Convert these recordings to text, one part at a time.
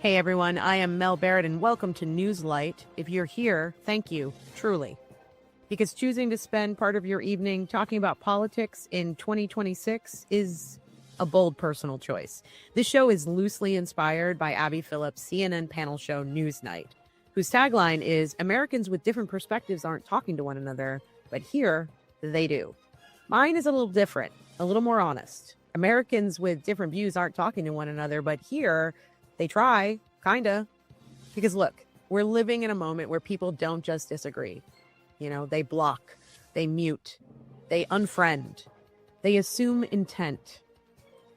Hey everyone, I am Mel Barrett and welcome to Newslight. If you're here, thank you, truly. Because choosing to spend part of your evening talking about politics in 2026 is a bold personal choice. This show is loosely inspired by Abby Phillips' CNN panel show Newsnight, whose tagline is Americans with different perspectives aren't talking to one another, but here they do. Mine is a little different, a little more honest. Americans with different views aren't talking to one another, but here they try, kinda. Because look, we're living in a moment where people don't just disagree. You know, they block, they mute, they unfriend, they assume intent,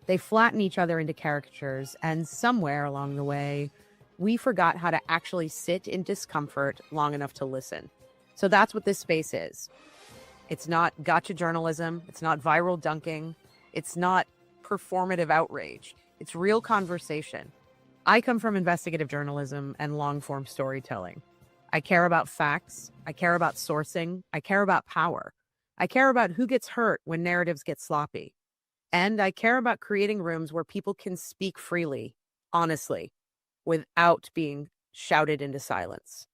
they flatten each other into caricatures, and somewhere along the way, we forgot how to actually sit in discomfort long enough to listen. So that's what this space is. It's not gotcha journalism, it's not viral dunking, it's not performative outrage, it's real conversation. I come from investigative journalism and long-form storytelling. I care about facts. I care about sourcing. I care about power. I care about who gets hurt when narratives get sloppy. And I care about creating rooms where people can speak freely, honestly, without being shouted into silence.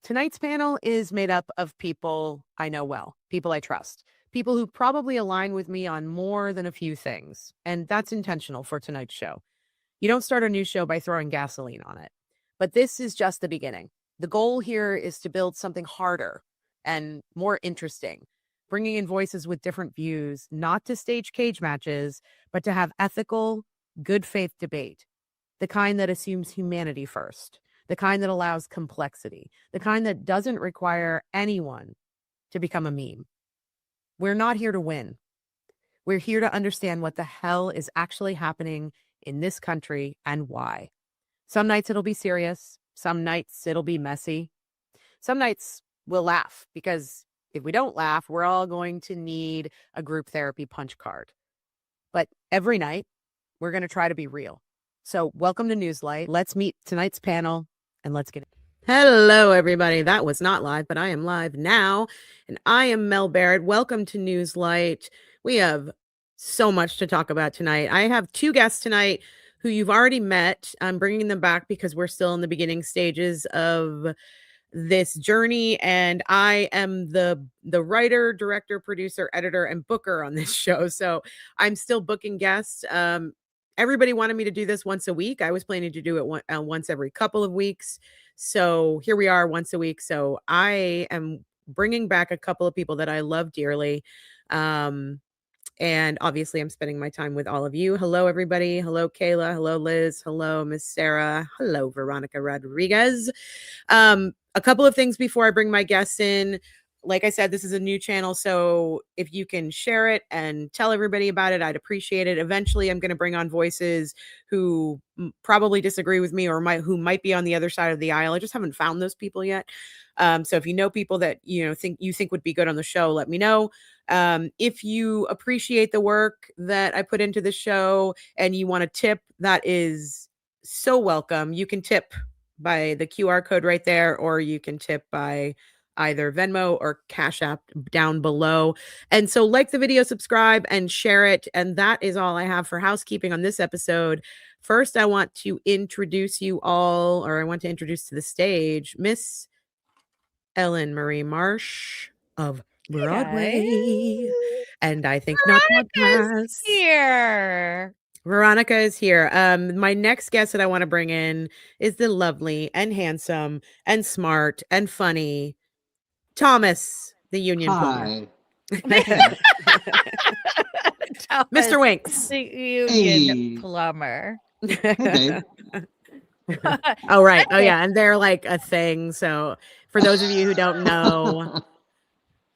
Tonight's panel is made up of people I know well, people I trust, people who probably align with me on more than a few things. And that's intentional for tonight's show. You don't start a new show by throwing gasoline on it. But this is just the beginning. The goal here is to build something harder and more interesting, bringing in voices with different views, not to stage cage matches, but to have ethical, good faith debate, the kind that assumes humanity first, the kind that allows complexity, the kind that doesn't require anyone to become a meme. We're not here to win. We're here to understand what the hell is actually happening in this country and why. Some nights it'll be serious. Some nights it'll be messy. Some nights we'll laugh, because if we don't laugh, we're all going to need a group therapy punch card. But every night we're going to try to be real. So welcome to Newslight. Let's meet tonight's panel and let's get it. Hello, everybody. That was not live, but I am live now. And I am Mel Barrett. Welcome to Newslight. We have so much to talk about tonight. I have two guests tonight who you've already met. I'm bringing them back because we're still in the beginning stages of this journey, and I am the writer, director, producer, editor, and booker on this show. So I'm still booking guests. Everybody wanted me to do this once a week. I was planning to do it once every couple of weeks. So here we are, once a week. So I am bringing back a couple of people that I love dearly. And obviously, I'm spending my time with all of you. Hello, everybody. Hello, Kayla. Hello, Liz. Hello, Miss Sarah. Hello, Veronica Rodriguez. A couple of things before I bring my guests in. Like I said, this is a new channel, so if you can share it and tell everybody about it, I'd appreciate it. Eventually, I'm going to bring on voices who probably disagree with me or who might be on the other side of the aisle. I just haven't found those people yet. So if you know people that think would be good on the show, let me know. If you appreciate the work that I put into the show and you want to tip, that is so welcome. You can tip by the QR code right there, or you can tip by either Venmo or Cashapp down below. And so like the video, subscribe, and share it. And that is all I have for housekeeping on this episode. First, I want to introduce to the stage Miss Ellyn Marsh of Broadway. And I think not podcast. Here. Veronica is here. My next guest that I want to bring in is the lovely and handsome and smart and funny Thomas, the Union Plumber. Mr. Winks. The Union Plumber. Okay. Oh, right. Oh, yeah. And they're like a thing. So for those of you who don't know,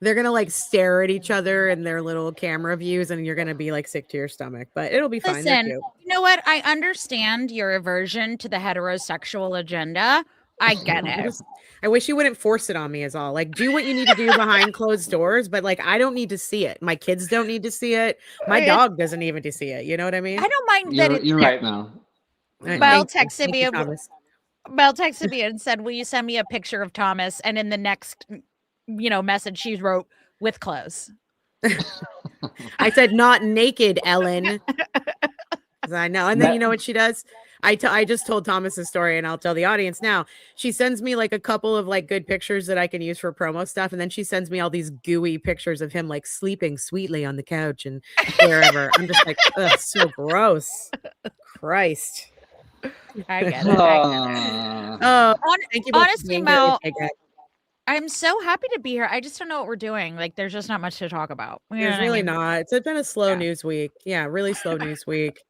they're going to like stare at each other in their little camera views, and you're going to be like sick to your stomach, but it'll be fine. Listen, you know what? I understand your aversion to the heterosexual agenda. I get it. I wish you wouldn't force it on me, is all. Like, do what you need to do behind closed doors, but like, I don't need to see it. My kids don't need to see it. My dog doesn't even need to see it. You know what I mean? I don't mind that. You're right now. Belle texted me and said, "Will you send me a picture of Thomas?" And in the next, message, she wrote, "with clothes." I said, "Not naked, Ellen." I know. And then you know what she does? I just told Thomas's story, and I'll tell the audience now. She sends me like a couple of like good pictures that I can use for promo stuff, and then she sends me all these gooey pictures of him like sleeping sweetly on the couch and wherever. I'm just like, ugh, so gross. Christ. I get it. Oh, thank you both honestly, for being Mel, here. I'm so happy to be here. I just don't know what we're doing. Like, there's just not much to talk about. You know There's what I really mean? not. It's been a slow news week. Yeah, really slow news week.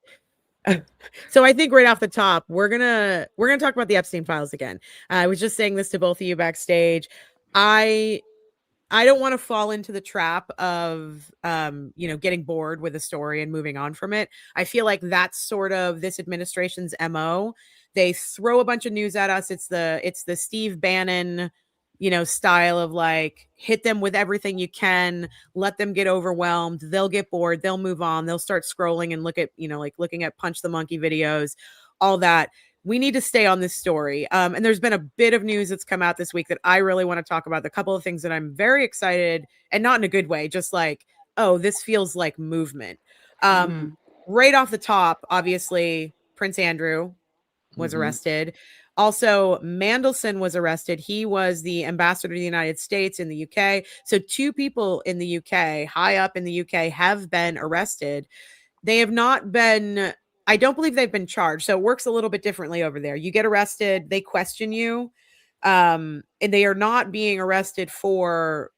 So I think right off the top, we're gonna talk about the Epstein Files again. I was just saying this to both of you backstage. I don't want to fall into the trap of getting bored with a story and moving on from it. I feel like that's sort of this administration's MO. They throw a bunch of news at us. It's the Steve Bannon style of like hit them with everything you can, let them get overwhelmed, they'll get bored, they'll move on, they'll start scrolling and look at like looking at Punch the Monkey videos, all that. We need to stay on this story. And there's been a bit of news that's come out this week that I really want to talk about. The couple of things that I'm very excited, and not in a good way, just like, oh, this feels like movement. Right off the top, obviously, Prince Andrew was arrested. Also, Mandelson was arrested. He was the ambassador to the United States in the UK. So 2 people in the UK, high up in the UK, have been arrested. They have not been, I don't believe they've been charged. So it works a little bit differently over there. You get arrested, they question you, and they are not being arrested for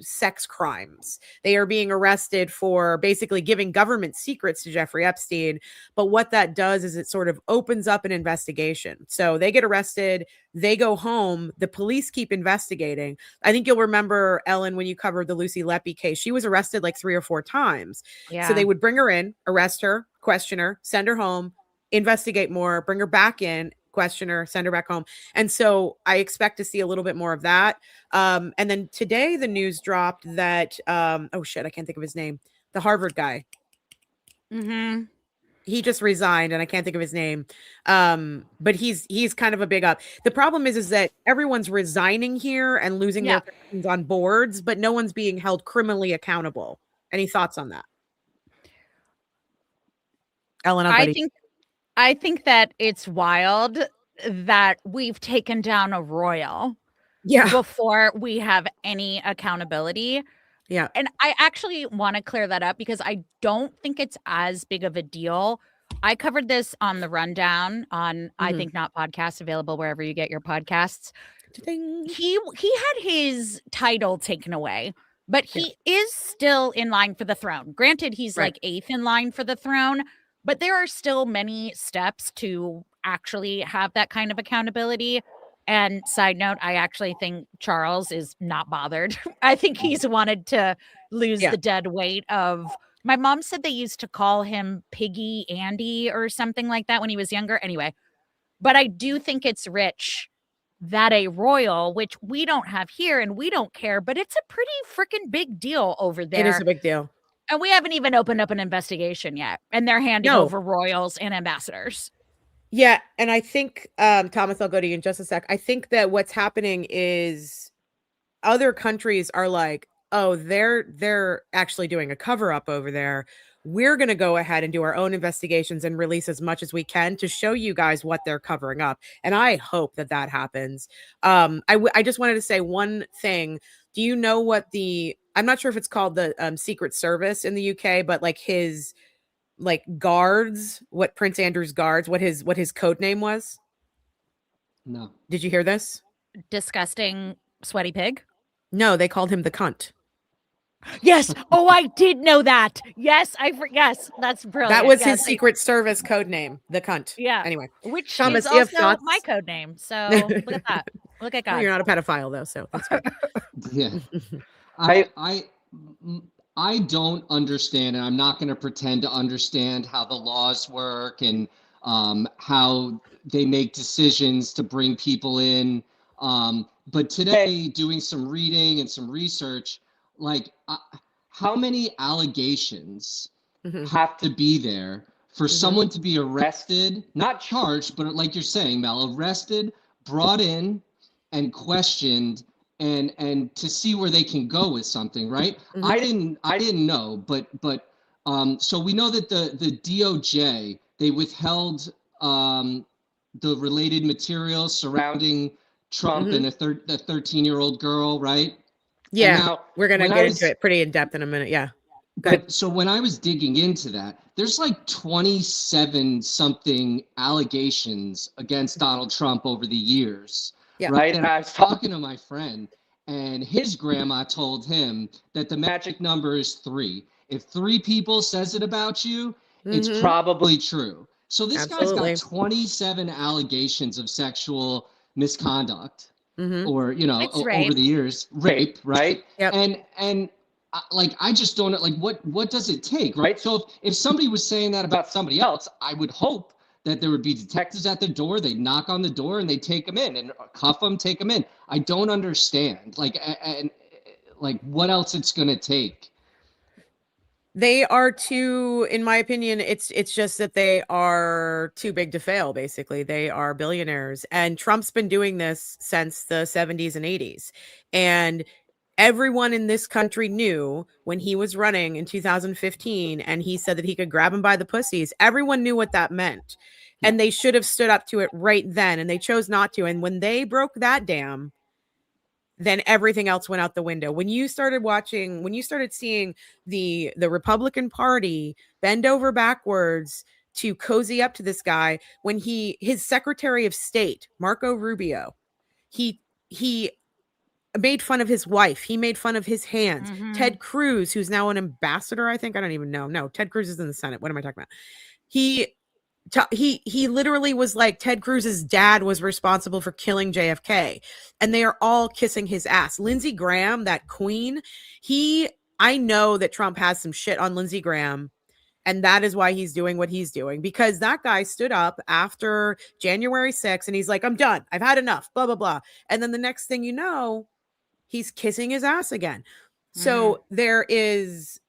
sex crimes. They are being arrested for basically giving government secrets to Jeffrey Epstein. But what that does is it sort of opens up an investigation. So they get arrested, they go home, the police keep investigating. I think you'll remember, Ellyn, when you covered the Lucy Leppy case, she was arrested like 3 or 4 times. Yeah. So they would bring her in, arrest her, question her, send her home, investigate more, bring her back in, question her, send her back home. And so I expect to see a little bit more of that. And then today the news dropped that, oh shit, I can't think of his name. The Harvard guy. He just resigned and I can't think of his name. But he's kind of a big up. The problem is that everyone's resigning here and losing their positions on boards, but no one's being held criminally accountable. Any thoughts on that? Ellyn, I think that it's wild that we've taken down a royal before we have any accountability. Yeah. And I actually want to clear that up because I don't think it's as big of a deal. I covered this on the rundown on I Think Not podcast, available wherever you get your podcasts. He had his title taken away, but he is still in line for the throne. Granted, he's like 8th in line for the throne. But there are still many steps to actually have that kind of accountability. And side note, I actually think Charles is not bothered. I think he's wanted to lose the dead weight of, my mom said they used to call him Piggy Andy or something like that when he was younger. Anyway, but I do think it's rich that a royal, which we don't have here and we don't care, but it's a pretty freaking big deal over there. It is a big deal. And we haven't even opened up an investigation yet. And they're handing over royals and ambassadors. Yeah. And I think, Thomas, I'll go to you in just a sec. I think that what's happening is other countries are like, oh, they're actually doing a cover up over there. We're going to go ahead and do our own investigations and release as much as we can to show you guys what they're covering up. And I hope that happens. I just wanted to say one thing. Do you know what I'm not sure if it's called the Secret Service in the UK, but like his guards, what Prince Andrew's guards, what his code name was? No. Did you hear this? Disgusting sweaty pig? No, they called him the cunt. Yes. Oh, I did know that. Yes, yes, that's brilliant. That was his Secret Service code name, the cunt. Yeah. Anyway, which Thomas, is also my code name. So look at that. Look at God. Well, you're not a pedophile though, so that's good. Yeah. I don't understand, and I'm not going to pretend to understand how the laws work and how they make decisions to bring people in. But today, doing some reading and some research, how many allegations have to be there for someone to be arrested, not charged, but like you're saying, Mel, arrested, brought in, and questioned, and to see where they can go with something, right? I didn't know, but so we know that the DOJ They withheld the related materials surrounding Trump and the 13-year-old girl, right? Yeah, and now, we're gonna when get into it pretty in depth in a minute. Yeah, good. but so when I was digging into that, there's like 27 something allegations against Donald Trump over the years, Yeah. right? And I was talking to my friend, and his grandma told him that the magic number is 3. If 3 people says it about you, it's probably true. So this guy's Absolutely. got 27 allegations of sexual misconduct, Mm-hmm. or It's over rape. the years, rape, right? Yep. And like, I just don't know, like, what does it take, right? So if somebody was saying that about somebody else, I would hope that there would be detectives at the door. They'd knock on the door and they'd take them in and cuff them, take them in. I don't understand, like, and like, what else it's gonna take. They are too, in my opinion, it's just that they are too big to fail, basically. They are billionaires. And Trump's been doing this since the 70s and 80s. And everyone in this country knew when he was running in 2015 and he said that he could grab him by the pussies, everyone knew what that meant. Yeah. And they should have stood up to it right then. And they chose not to. And when they broke that dam, then everything else went out the window. When you started seeing the Republican Party bend over backwards to cozy up to this guy, when his Secretary of State, Marco Rubio, he made fun of his wife, he made fun of his hands. Ted Cruz, who's now an ambassador, I think, I don't even know. No, Ted Cruz is in the Senate. What am I talking about? He literally was like, Ted Cruz's dad was responsible for killing JFK, and they are all kissing his ass. Lindsey Graham, that queen, I know that Trump has some shit on Lindsey Graham, and that is why he's doing what he's doing, because that guy stood up after January 6th and he's like, I'm done. I've had enough, blah, blah, blah. And then the next thing you know, he's kissing his ass again. So there's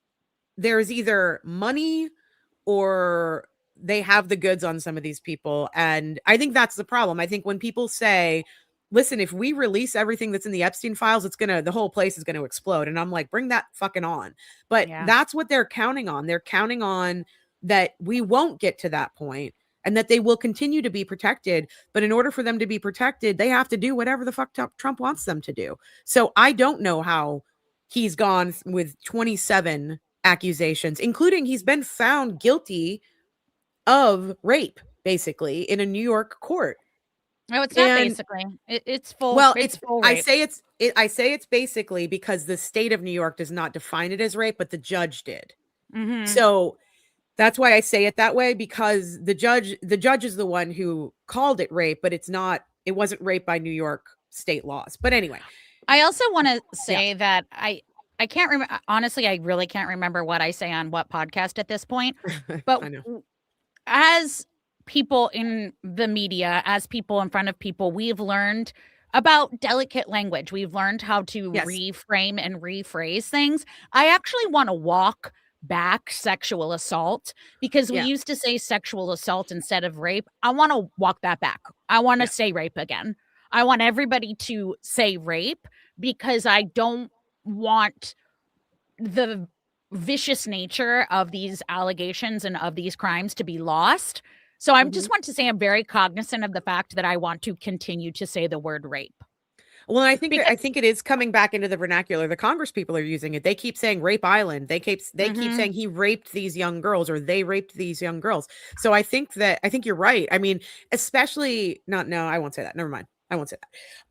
either money or they have the goods on some of these people. And I think that's the problem. I think when people say, listen, if we release everything that's in the Epstein files, the whole place is going to explode. And I'm like, bring that fucking on. But that's what they're counting on. They're counting on that we won't get to that point and that they will continue to be protected. But in order for them to be protected, they have to do whatever the fuck Trump wants them to do. So I don't know how he's gone with 27 accusations, including he's been found guilty of rape, basically, in a New York court. No, it's not basically. It's full. Well, it's full rape. I say it's basically because the state of New York does not define it as rape, but the judge did. So that's why I say it that way, because the judge is the one who called it rape, but it wasn't rape by New York state laws. But anyway, I also want to say that I can't remember. Honestly, I really can't remember what I say on what podcast at this point. But as people in the media, as people in front of people, we've learned about delicate language. We've learned how to reframe and rephrase things. I actually want to walk back sexual assault, because we used to say sexual assault instead of rape. I want to walk that back. I want to say rape again. I want everybody to say rape, because I don't want the vicious nature of these allegations and of these crimes to be lost. So I just want to say I'm very cognizant of the fact that I want to continue to say the word rape. Well, I think it is coming back into the vernacular. The Congress people are using it. They keep saying Rape Island. They keep saying he raped these young girls, or they raped these young girls. So I think you're right. I mean, especially I won't say that. Never mind. I won't say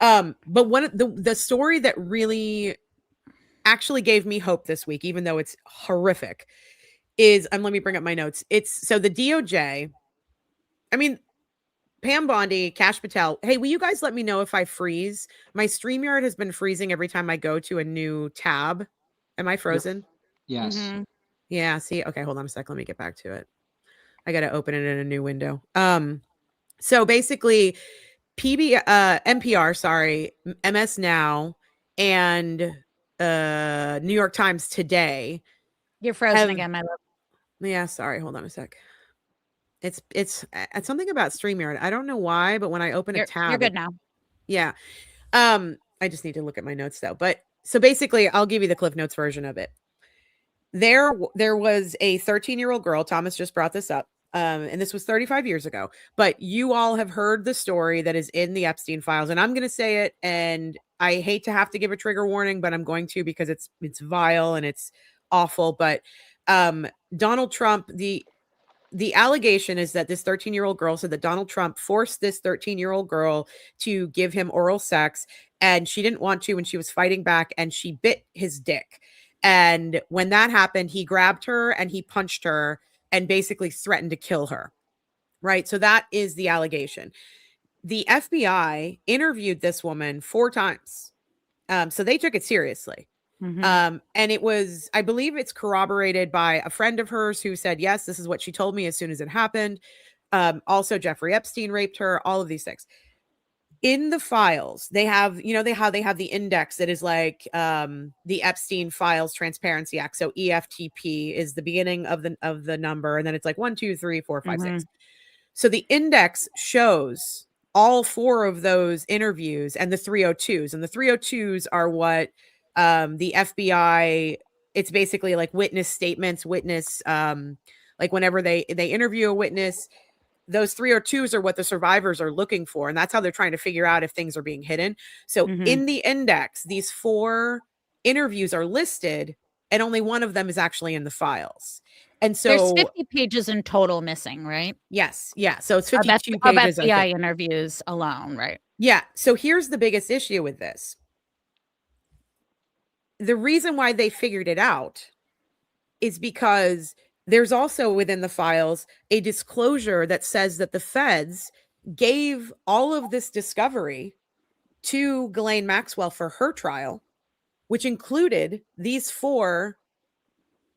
that. But one of the story that really actually gave me hope this week, even though it's horrific, is, and let me bring up my notes. So the DOJ, I mean, Pam Bondi, Cash Patel, hey, will you guys let me know if I freeze? My StreamYard has been freezing every time I go to a new tab. Am I frozen? Yes. Yeah, see? Okay, hold on a sec. Let me get back to it. I got to open it in a new window. So basically, NPR, MS Now, and New York Times Today. You're frozen again, my love. Yeah, sorry. Hold on a sec. It's something about StreamYard. I don't know why, but when I open a tab, you're good now. Yeah. I just need to look at my notes though. But so basically, I'll give you the Cliff Notes version of it. There was a 13-year-old girl. Thomas just brought this up. And this was 35 years ago, but you all have heard the story that is in the Epstein Files, and I'm going to say it, and I hate to have to give a trigger warning, but I'm going to because it's vile and it's awful. But Donald Trump, the allegation is that this 13-year-old girl said that Donald Trump forced this 13-year-old girl to give him oral sex, and she didn't want to, and she was fighting back, and she bit his dick. And when that happened, he grabbed her and he punched her and basically threatened to kill her. Right? So that is the allegation. The FBI interviewed this woman 4 times. So they took it seriously. And it was, I believe it's corroborated by a friend of hers who said, yes, this is what she told me as soon as it happened. Also, Jeffrey Epstein raped her, all of these things. In the files, they have, you know, they have the index that is like the Epstein Files Transparency Act. So EFTP is the beginning of the number, and then it's like 1, 2, 3, 4, 5, 6. So the index shows all 4 of those interviews and the 302s, and the 302s are what the FBI, it's basically like witness statements, like whenever they interview a witness, those 302s are what the survivors are looking for. And that's how they're trying to figure out if things are being hidden. So in the index, these 4 interviews are listed and only one of them is actually in the files. And so there's 50 pages in total missing, right? Yes. Yeah. So it's 52 pages. Of FBI interviews alone, right? Yeah. So here's the biggest issue with this. The reason why they figured it out is because there's also within the files a disclosure that says that the feds gave all of this discovery to Ghislaine Maxwell for her trial, which included these 4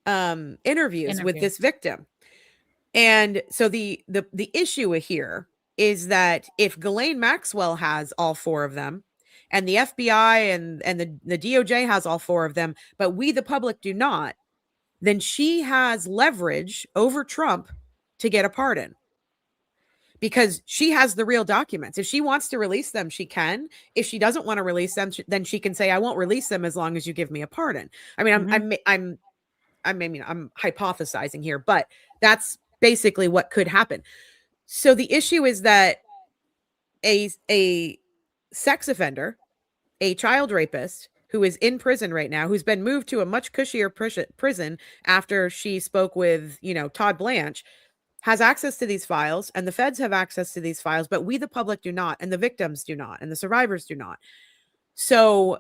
interviews with this victim. And so the issue here is that if Ghislaine Maxwell has all 4 of them, and the FBI and the DOJ has all 4 of them, but we, the public, do not, then she has leverage over Trump to get a pardon. Because she has the real documents. If she wants to release them, she can. If she doesn't want to release them, then she can say, I won't release them as long as you give me a pardon. I mean, I'm hypothesizing here, but that's basically what could happen. So the issue is that a sex offender, a child rapist who is in prison right now, who's been moved to a much cushier prison after she spoke with, Todd Blanche, has access to these files, and the feds have access to these files, but we, the public, do not, and the victims do not, and the survivors do not. So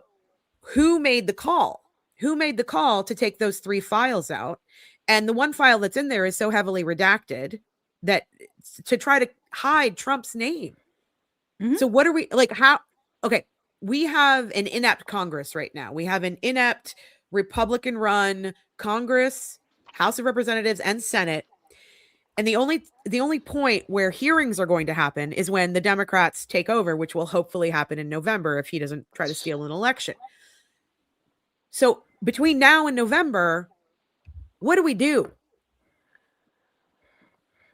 who made the call? Who made the call to take those 3 files out? And the one file that's in there is so heavily redacted that to try to hide Trump's name. So what are we like? How? Okay. We have an inept Congress right now. We have an inept Republican run Congress, House of Representatives, and Senate. And the only point where hearings are going to happen is when the Democrats take over, which will hopefully happen in November if he doesn't try to steal an election. So between now and November, what do we do?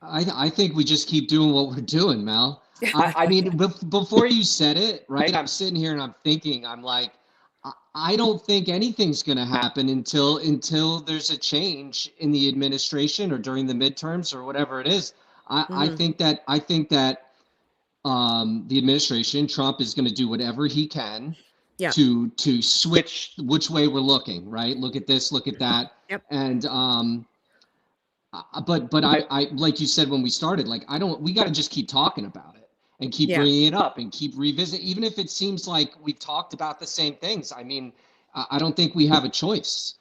I think we just keep doing what we're doing, Mel. I mean, before you said it, right, I'm sitting here and I'm thinking, I'm like, I don't think anything's going to happen until there's a change in the administration or during the midterms or whatever it is. I think that the administration, Trump, is going to do whatever he can to switch which way we're looking, right? Look at this, look at that. Yep. And but I like you said when we started, like we got to just keep talking about it and keep bringing it up and keep revisit, even if it seems like we've talked about the same things. I mean, I don't think we have a choice.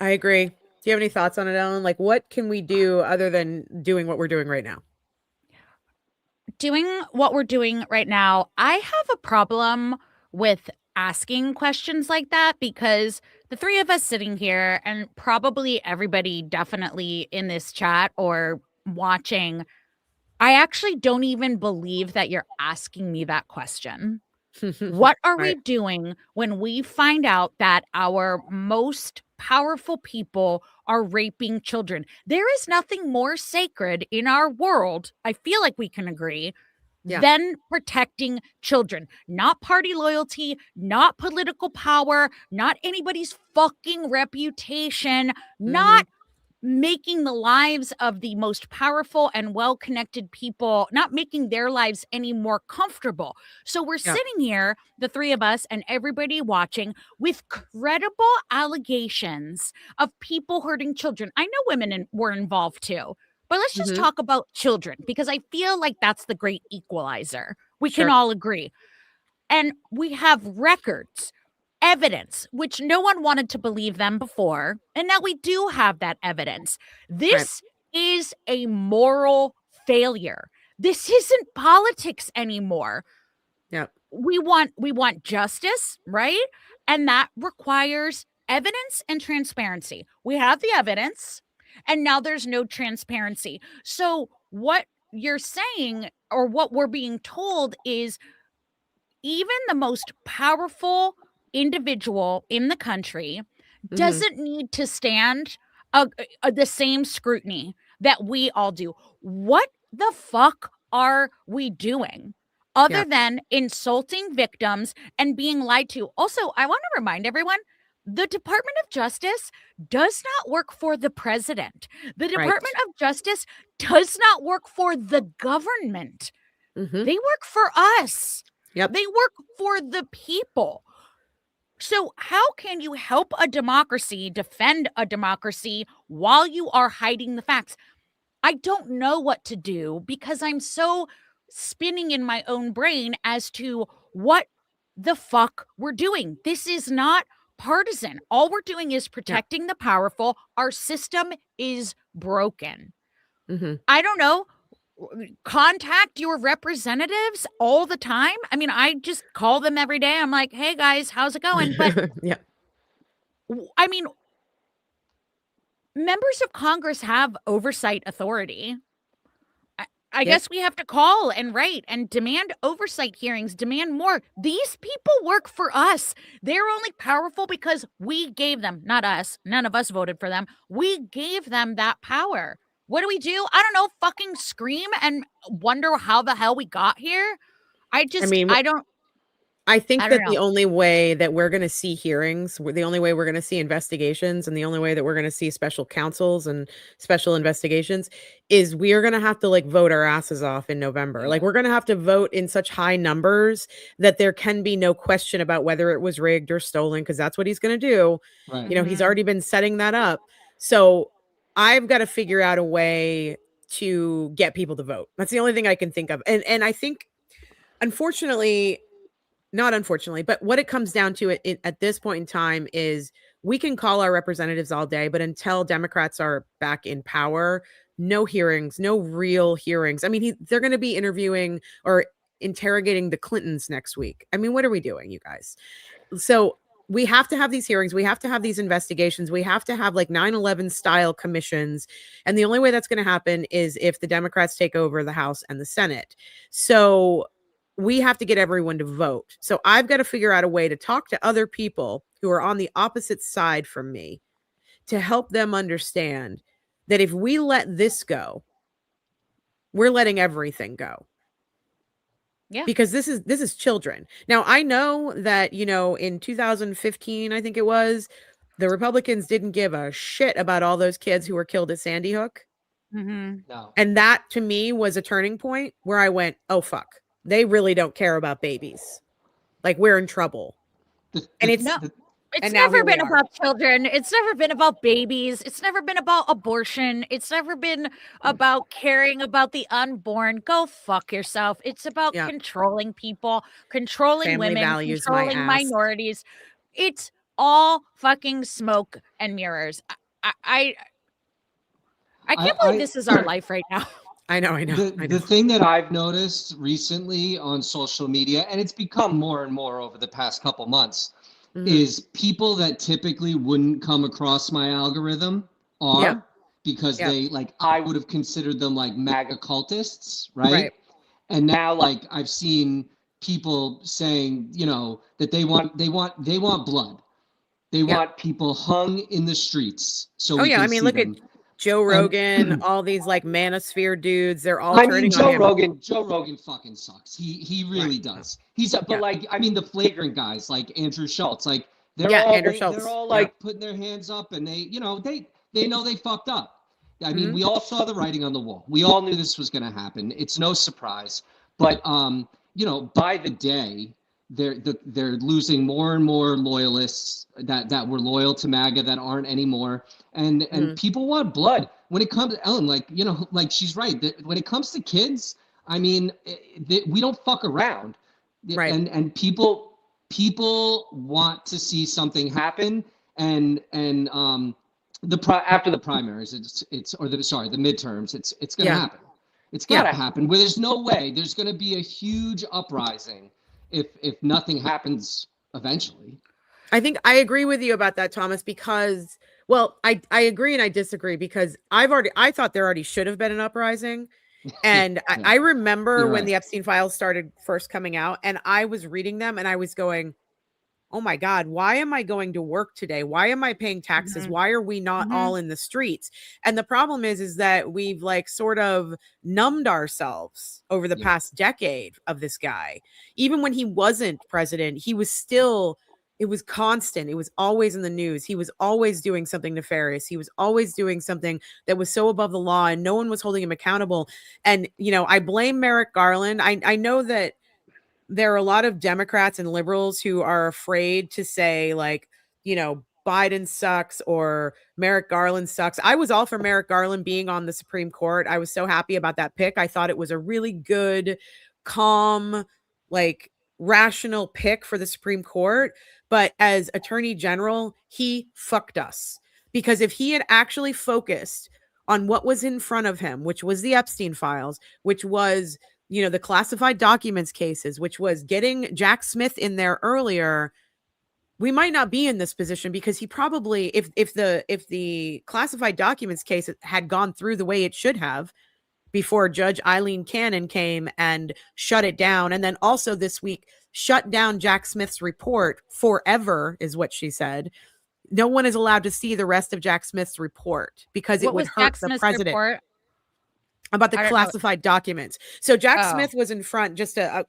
I agree. Do you have any thoughts on it, Ellyn? Like, what can we do other than doing what we're doing right now? Doing what we're doing right now, I have a problem with asking questions like that because the 3 of us sitting here and probably everybody definitely in this chat or watching, I actually don't even believe that you're asking me that question. What are we doing when we find out that our most powerful people are raping children? There is nothing more sacred in our world, I feel like we can agree, than protecting children. Not party loyalty, not political power, not anybody's fucking reputation, not making the lives of the most powerful and well-connected people, not making their lives any more comfortable. So we're sitting here, the three of us and everybody watching, with credible allegations of people hurting children. I know women were involved too, but let's just talk about children, because I feel like that's the great equalizer. We can all agree. And we have records, evidence, which no one wanted to believe them before. And now we do have that evidence. This is a moral failure. This isn't politics anymore. Yeah. We want justice, right? And that requires evidence and transparency. We have the evidence, and now there's no transparency. So what you're saying, or what we're being told, is even the most powerful individual in the country doesn't need to stand the same scrutiny that we all do. What the fuck are we doing other than insulting victims and being lied to? Also, I want to remind everyone, the Department of Justice does not work for the president. The Department of Justice does not work for the government. They work for us. They work for the people. So how can you help a democracy, defend a democracy, while you are hiding the facts? I don't know what to do, because I'm so spinning in my own brain as to what the fuck we're doing. This is not partisan. All we're doing is protecting the powerful. Our system is broken. I don't know. Contact your representatives all the time. I mean, I just call them every day. I'm like, hey guys, how's it going? But I mean, members of Congress have oversight authority. I guess we have to call and write and demand oversight hearings, demand more. These people work for us. They're only powerful because we gave them, not us. None of us voted for them. We gave them that power. What do? I don't know, fucking scream and wonder how the hell we got here? I think that the only way that we're going to see hearings, the only way we're going to see investigations, and the only way that we're going to see special counsels and special investigations is we are going to have to vote our asses off in November. We're going to have to vote in such high numbers that there can be no question about whether it was rigged or stolen, because that's what he's going to do. Right. He's already been setting that up. So I've got to figure out a way to get people to vote. That's the only thing I can think of. And I think, not unfortunately, but what it comes down to at this point in time is we can call our representatives all day, but until Democrats are back in power, no hearings, no real hearings. I mean, they're going to be interviewing or interrogating the Clintons next week. I mean, what are we doing, you guys? So we have to have these hearings. We have to have these investigations. We have to have 9/11 style commissions. And the only way that's going to happen is if the Democrats take over the House and the Senate. So we have to get everyone to vote. So I've got to figure out a way to talk to other people who are on the opposite side from me to help them understand that if we let this go, we're letting everything go. Yeah. Because this is children. Now, I know that, in 2015, I think it was, the Republicans didn't give a shit about all those kids who were killed at Sandy Hook. No. And that to me was a turning point where I went, oh, fuck. They really don't care about babies. We're in trouble. And it's never been about children. It's never been about babies. It's never been about abortion. It's never been about caring about the unborn. Go fuck yourself. It's about controlling people, controlling family women, values, controlling minorities. It's all fucking smoke and mirrors. I can't believe this is our life right now. I know. The thing that I've noticed recently on social media, and it's become more and more over the past couple months, is people that typically wouldn't come across my algorithm because they I would have considered them MAGA cultists, right? And now I've seen people saying, that they want blood. They want people hung in the streets. So look at Joe Rogan, all these manosphere dudes, they're all turning on him. Joe Rogan fucking sucks. He really does. He's but the flagrant guys like Andrew Schultz, they're all putting their hands up and they know they fucked up. I mean, we all saw the writing on the wall. We all knew this was going to happen. It's no surprise. But by the day, they're losing more and more loyalists that were loyal to MAGA that aren't anymore, and people want blood. When it comes to Ellyn, like she's right. When it comes to kids, I mean, we don't fuck around, right? And people want to see something happen, and after the primaries, the midterms, it's going to happen. It's got to happen. Where there's no way there's going to be a huge uprising if nothing happens eventually. I think I agree with you about that, Thomas, because, well, I agree and I disagree, because I thought there already should have been an uprising. And I remember when the Epstein Files started first coming out, and I was reading them and I was going, oh my God, why am I going to work today? Why am I paying taxes? Why are we not all in the streets? And the problem is that we've like sort of numbed ourselves over the past decade of this guy. Even when he wasn't president, he was still, it was constant. It was always in the news. He was always doing something nefarious. He was always doing something that was so above the law, and no one was holding him accountable. And, I blame Merrick Garland. I know that there are a lot of Democrats and liberals who are afraid to say, like, Biden sucks or Merrick Garland sucks. I was all for Merrick Garland being on the Supreme Court. I was so happy about that pick. I thought it was a really good, calm, like, rational pick for the Supreme Court. But as Attorney General, he fucked us, because if he had actually focused on what was in front of him, which was the Epstein Files, which was the classified documents cases, which was getting Jack Smith in there earlier, we might not be in this position, because he probably, if the classified documents case had gone through the way it should have before Judge Eileen Cannon came and shut it down, and then also this week shut down Jack Smith's report forever, is what she said. No one is allowed to see the rest of Jack Smith's report because it would hurt the president. Report? About the classified documents. So Jack Smith was in front,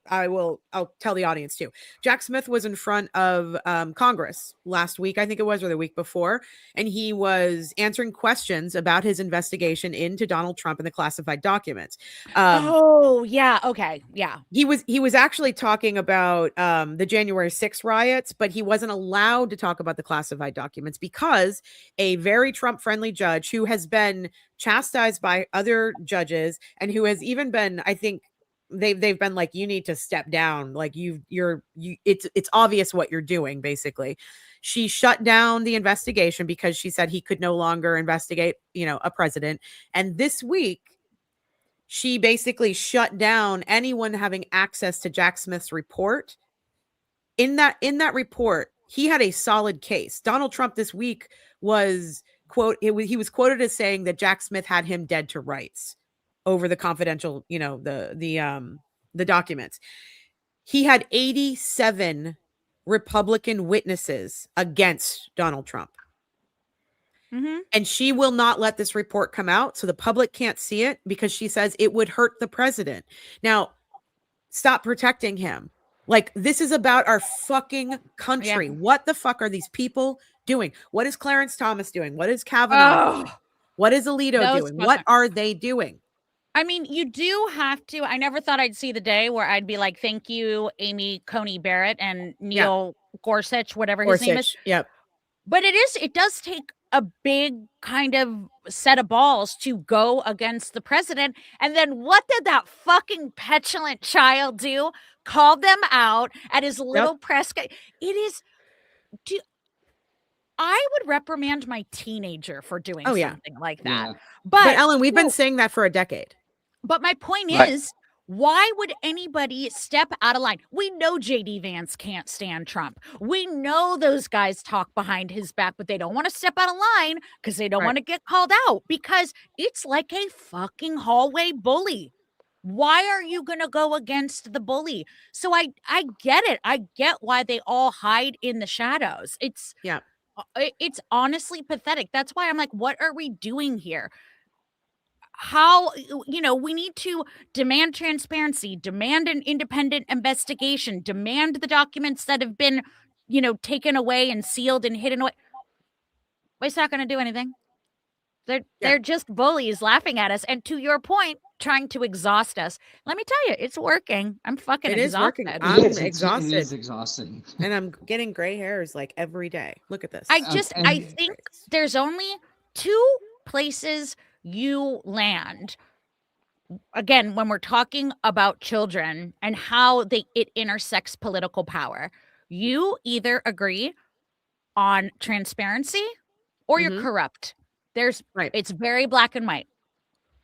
I'll tell the audience too. Jack Smith was in front of Congress last week, I think it was, or the week before. And he was answering questions about his investigation into Donald Trump and the classified documents. Okay. Yeah. He was actually talking about the January 6th riots, but he wasn't allowed to talk about the classified documents because a very Trump-friendly judge who has been chastised by other judges and who has even been, I think they've been like, you need to step down, like it's obvious what you're doing, basically. She shut down the investigation because she said he could no longer investigate a president. And this week she basically shut down anyone having access to Jack Smith's report. In that report, he had a solid case. Donald Trump this week was he was quoted as saying that Jack Smith had him dead to rights over the confidential, the documents. He had 87 Republican witnesses against Donald Trump. And she will not let this report come out, so the public can't see it, because she says it would hurt the president. Now, stop protecting him. Like, this is about our fucking country. What the fuck are these people doing? What is Clarence Thomas doing? What is Kavanaugh doing? What is Alito doing? What are they doing? I mean, you do have to. I never thought I'd see the day where I'd be like, thank you, Amy Coney Barrett and Neil Gorsuch, whatever his name is. Yep. But it does take a big kind of set of balls to go against the president. And then what did that fucking petulant child do? Called them out at his little press. I would reprimand my teenager for doing something like that. But Ellyn, we've been saying that for a decade. But my point is, why would anybody step out of line? We know JD Vance can't stand Trump. We know those guys talk behind his back, but they don't want to step out of line because they don't want to get called out, because it's like a fucking hallway bully. Why are you going to go against the bully? So I get it. I get why they all hide in the shadows. It's honestly pathetic. That's why I'm like, what are we doing here? How, we need to demand transparency, demand an independent investigation, demand the documents that have been, taken away and sealed and hidden away. But it's not going to do anything. They're just bullies laughing at us. And to your point, trying to exhaust us. Let me tell you, it's working. I'm fucking It is exhausted. working. It I'm is. exhausted. It is exhausting. And I'm getting gray hairs like every day. Look at this. I And- think there's only 2 places you land. Again, when we're talking about children and how it intersects political power, you either agree on transparency or you're corrupt. Right. It's very black and white.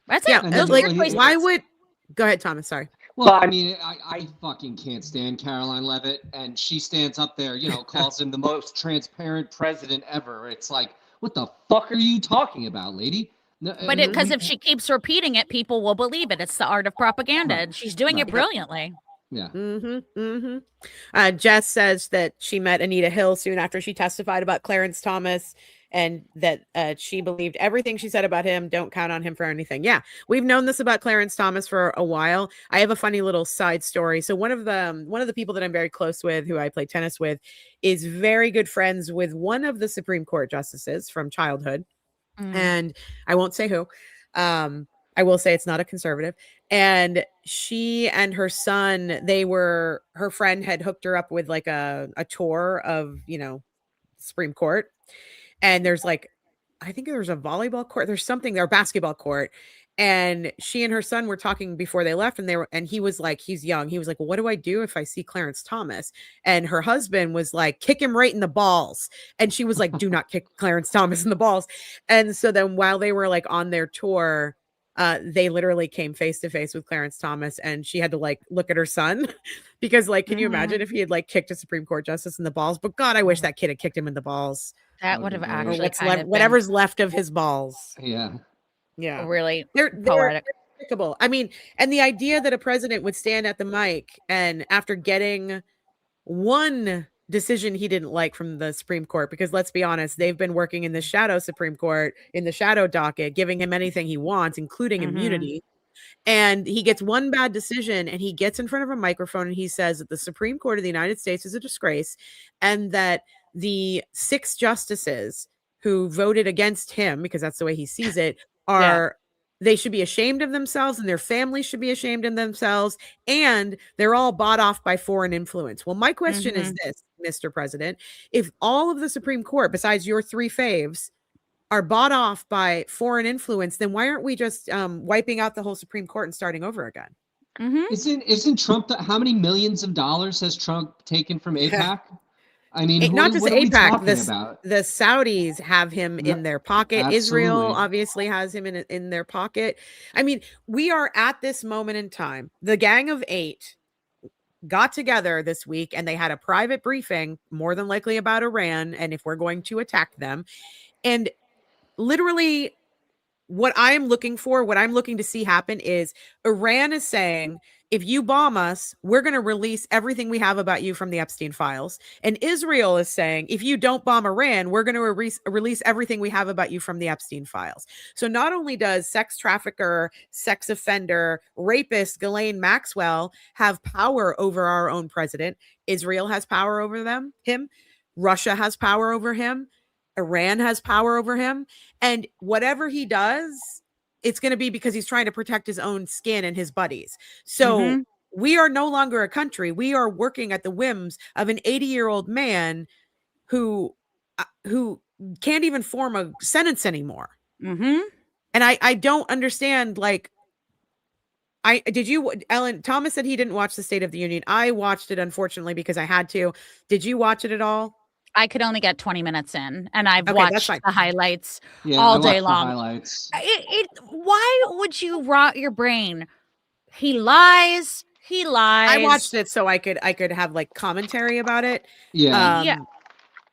That's Yeah, it. And Those then, are like, your choices. why would go ahead, Thomas? Sorry. Well, I mean, I fucking can't stand Caroline Leavitt, and she stands up there, calls him the most transparent president ever. It's like, what the fuck are you talking about, lady? No, But because if she keeps repeating it, people will believe it. It's the art of propaganda, Right. and she's doing it Right. brilliantly. Yeah. Jess says that she met Anita Hill soon after she testified about Clarence Thomas, and that she believed everything she said about him. Don't count on him for anything. Yeah, we've known this about Clarence Thomas for a while. I have a funny little side story. So one of the people that I'm very close with, who I play tennis with, is very good friends with one of the Supreme Court justices from childhood. And I won't say who. I will say it's not a conservative. And she and her son, her friend had hooked her up with like a tour of, Supreme Court. And there's like, I think there's a volleyball court, there's something there, basketball court. And she and her son were talking before they left, and he was like, he's young. He was like, well, what do I do if I see Clarence Thomas? And her husband was like, kick him right in the balls. And she was like, do not kick Clarence Thomas in the balls. And so then while they were like on their tour, they literally came face to face with Clarence Thomas, and she had to like look at her son because like, can you imagine if he had like kicked a Supreme Court justice in the balls? But God, I wish that kid had kicked him in the balls. That would have Or actually Whatever's left of his balls. Yeah. Yeah. Really They're poetic. despicable. I mean, and the idea that a president would stand at the mic and after getting one decision he didn't like from the Supreme Court, because let's be honest, they've been working in the shadow Supreme Court, in the shadow docket, giving him anything he wants, including immunity. And he gets one bad decision, and he gets in front of a microphone and he says that the Supreme Court of the United States is a disgrace, and that the 6 justices who voted against him, because that's the way he sees it, they should be ashamed of themselves, and their families should be ashamed of themselves, and they're all bought off by foreign influence. Well, my question is this, Mr. President: if all of the Supreme Court, besides your 3 faves, are bought off by foreign influence, then why aren't we just wiping out the whole Supreme Court and starting over again? Isn't Trump, how many millions of dollars has Trump taken from AIPAC? I mean, Not just what are we AIPAC, talking about? the Saudis have him in their pocket. Absolutely. Israel obviously has him in their pocket. I mean, we are at this moment in time. The Gang of 8 got together this week, and they had a private briefing, more than likely about Iran and if we're going to attack them. And literally, what I'm looking to see happen is Iran is saying, if you bomb us, we're going to release everything we have about you from the Epstein Files. And Israel is saying, if you don't bomb Iran, we're going to release everything we have about you from the Epstein Files. So not only does sex trafficker, sex offender, rapist Ghislaine Maxwell have power over our own president, Israel has power over him. Russia has power over him. Iran has power over him. And whatever he does, it's going to be because he's trying to protect his own skin and his buddies. So we are no longer a country. We are working at the whims of an 80-year-old man who can't even form a sentence anymore. And I don't understand, like, Ellyn, Thomas said he didn't watch the State of the Union. I watched it, unfortunately, because I had to. Did you watch it at all? I could only get 20 minutes in, and I've watched the highlights all day long. Why would you rot your brain? He lies. I watched it so I could have like commentary about it.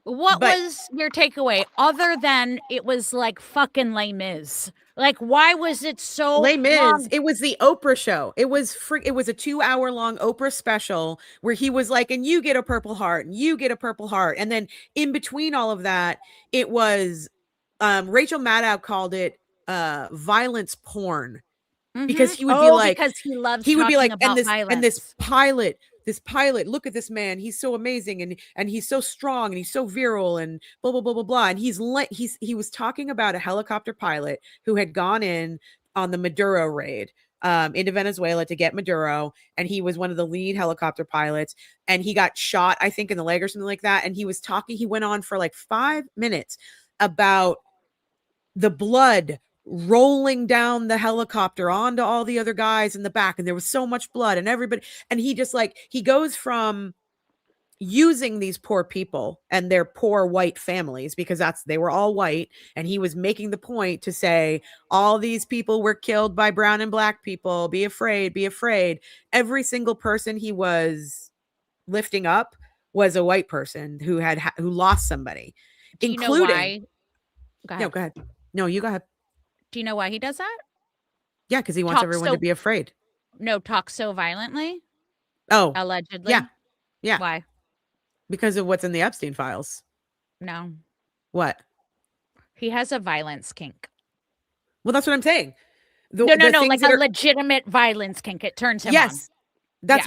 What was your takeaway, other than it was like fucking Les Mis? Like, why was it so Les Mis? long? It was the Oprah show. It was a 2-hour-long Oprah special where he was like, and you get a Purple Heart, and you get a Purple Heart. And then in between all of that, it was Rachel Maddow called it violence porn. Because he would be like, because he loves he would be like, about and this pilot this pilot, look at this man, he's so amazing, and he's so strong, and he's so virile, and blah blah blah blah blah. And he was talking about a helicopter pilot who had gone in on the Maduro raid into Venezuela to get Maduro, and he was one of the lead helicopter pilots, and he got shot, I think, in the leg or something like that. And he went on for like 5 minutes about the blood rolling down the helicopter onto all the other guys in the back, and there was so much blood, and everybody, and he just like, he goes from using these poor people and their poor white families, because they were all white, and he was making the point to say all these people were killed by brown and black people, be afraid, be afraid. Every single person he was lifting up was a white person who lost somebody. Do you know why? Go ahead. No, go ahead. No, you go ahead. Do you know why he does that? Yeah, because he wants everyone to be afraid. No, talk so violently. Oh, allegedly. Yeah. Why? Because of what's in the Epstein files. No. What? He has a violence kink. Well, that's what I'm saying. No, like a legitimate violence kink. It turns him on. Yes. That's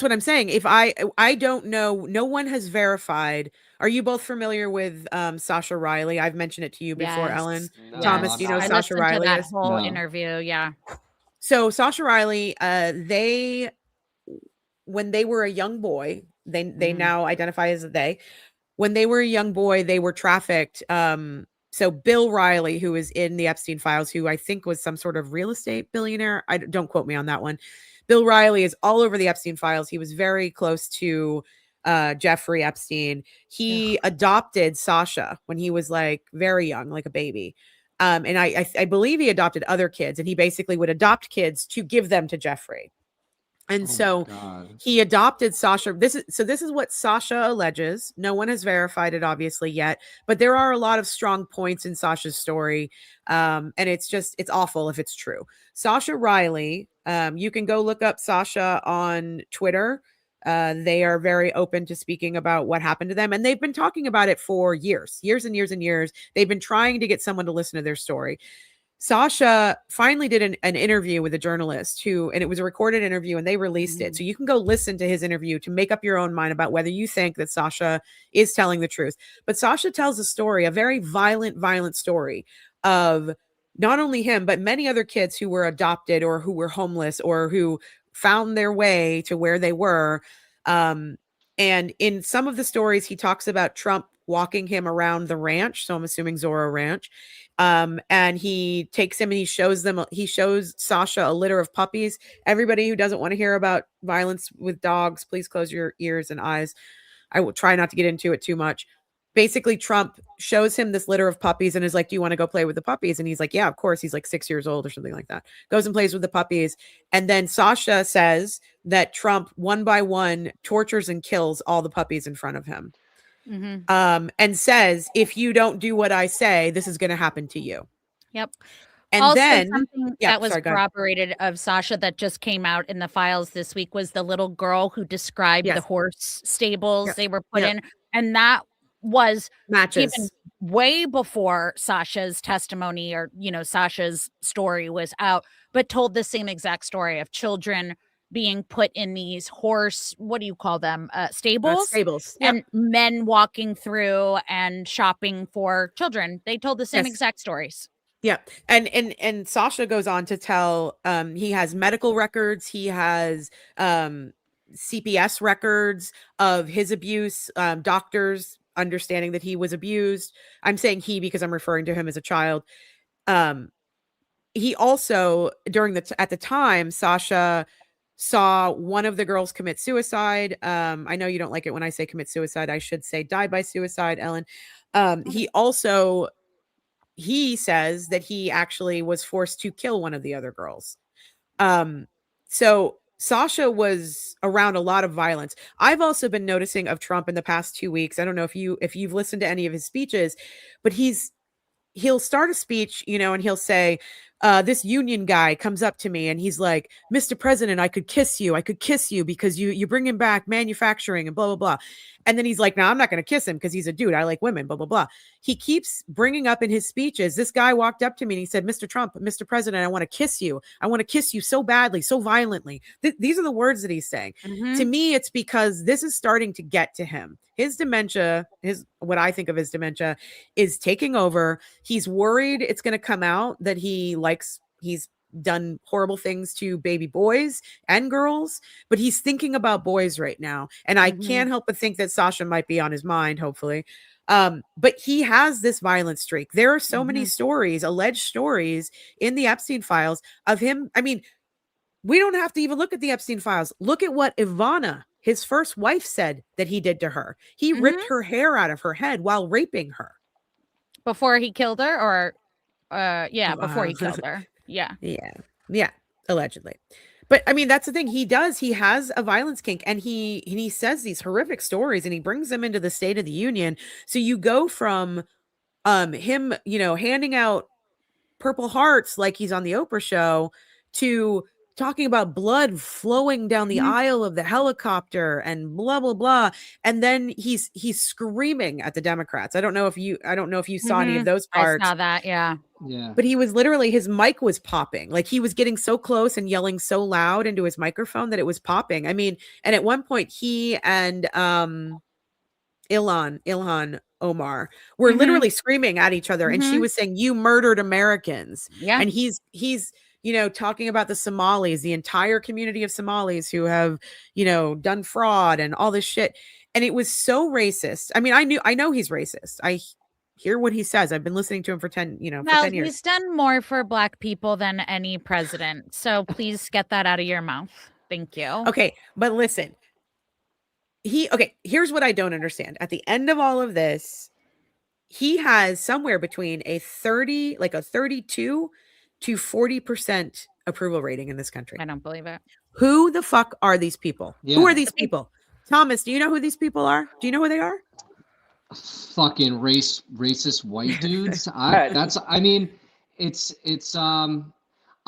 what I'm saying. If I don't know, no one has verified. Are you both familiar with Sasha Riley? I've mentioned it to you before, Ellen. No, Thomas, do you know Sasha Riley? That whole interview, yeah. So Sasha Riley, when they were a young boy, they now identify as a they. When they were a young boy, they were trafficked. So Bill Riley, who is in the Epstein files, who I think was some sort of real estate billionaire. Don't quote me on that one. Bill Riley is all over the Epstein files. He was very close to Jeffrey Epstein. He adopted Sasha when he was like very young, like a baby. And I believe he adopted other kids, and he basically would adopt kids to give them to Jeffrey. And he adopted Sasha. This is what Sasha alleges. No one has verified it, obviously, yet, but there are a lot of strong points in Sasha's story. And it's awful if it's true. Sasha Riley, you can go look up Sasha on Twitter. They are very open to speaking about what happened to them. And they've been talking about it for years and years and years. They've been trying to get someone to listen to their story. Sasha finally did an interview with a journalist and it was a recorded interview, and they released it. So you can go listen to his interview to make up your own mind about whether you think that Sasha is telling the truth. But Sasha tells a very violent story of not only him, but many other kids who were adopted or who were homeless or who found their way to where they were. And in some of the stories, he talks about Trump walking him around the ranch. So I'm assuming Zoro Ranch. And he takes him and he shows Sasha a litter of puppies. Everybody who doesn't want to hear about violence with dogs, please close your ears and eyes. I will try not to get into it too much. Basically, Trump shows him this litter of puppies and is like, do you want to go play with the puppies? And he's like, yeah, of course. He's like 6 years old or something like that. Goes and plays with the puppies. And then Sasha says that Trump, one by one, tortures and kills all the puppies in front of him. And says, if you don't do what I say, this is going to happen to you. Yep. And also, then something that was corroborated of Sasha that just came out in the files this week was the little girl who described the horse stables they were put in. And that was matches even way before Sasha's testimony or, Sasha's story was out, but told the same exact story of children being put in these what do you call them? Stables. And men walking through and shopping for children. They told the same exact stories. Yeah. And Sasha goes on to tell, he has medical records. He has CPS records of his abuse, doctors understanding that he was abused. I'm saying he because I'm referring to him as a child. He also, at the time, Sasha saw one of the girls commit suicide. I know you don't like it when I say commit suicide. I should say die by suicide, Ellen. He says that he actually was forced to kill one of the other girls. So Sasha was around a lot of violence. I've also been noticing of Trump in the past 2 weeks. I don't know if you've listened to any of his speeches, but he'll start a speech, and he'll say, this union guy comes up to me and he's like, Mr. President, I could kiss you because you bring him back manufacturing and blah, blah, blah. And then he's like, no, I'm not going to kiss him because he's a dude. I like women, blah, blah, blah. He keeps bringing up in his speeches. This guy walked up to me and he said, Mr. Trump, Mr. President, I want to kiss you. I want to kiss you so badly, so violently. These are the words that he's saying. To me, it's because this is starting to get to him. His dementia, what I think of as dementia, is taking over. He's worried it's going to come out that he's done horrible things to baby boys and girls, but he's thinking about boys right now. And I can't help but think that Sasha might be on his mind, hopefully. But he has this violent streak. There are so many stories, alleged stories in the Epstein files of him. I mean, we don't have to even look at the Epstein files. Look at what Ivana, his first wife, said that he did to her. He ripped her hair out of her head while raping her. Before he killed her, or before he killed her. Yeah, allegedly. But I mean, that's the thing. He has a violence kink, and he says these horrific stories and he brings them into the State of the Union. So you go from him, handing out Purple Hearts like he's on the Oprah show to talking about blood flowing down the aisle of the helicopter and blah, blah, blah. And then he's screaming at the Democrats. I don't know if you saw any of those parts. I saw that. Yeah. But he was literally, his mic was popping. Like he was getting so close and yelling so loud into his microphone that it was popping. I mean, and at one point he and Ilhan Omar were literally screaming at each other. And she was saying, you murdered Americans. Yeah. And he's talking about the Somalis, the entire community of Somalis who have, done fraud and all this shit. And it was so racist. I mean, I know he's racist. I hear what he says. I've been listening to him for 10 years. He's done more for Black people than any president. So please get that out of your mouth. Thank you. Okay. But listen, here's what I don't understand. At the end of all of this, he has somewhere between a 32 to 40% approval rating in this country. I don't believe it. Who the fuck are these people? Yeah. Who are these people? Thomas, do you know who these people are? Do you know who they are? Fucking racist white dudes.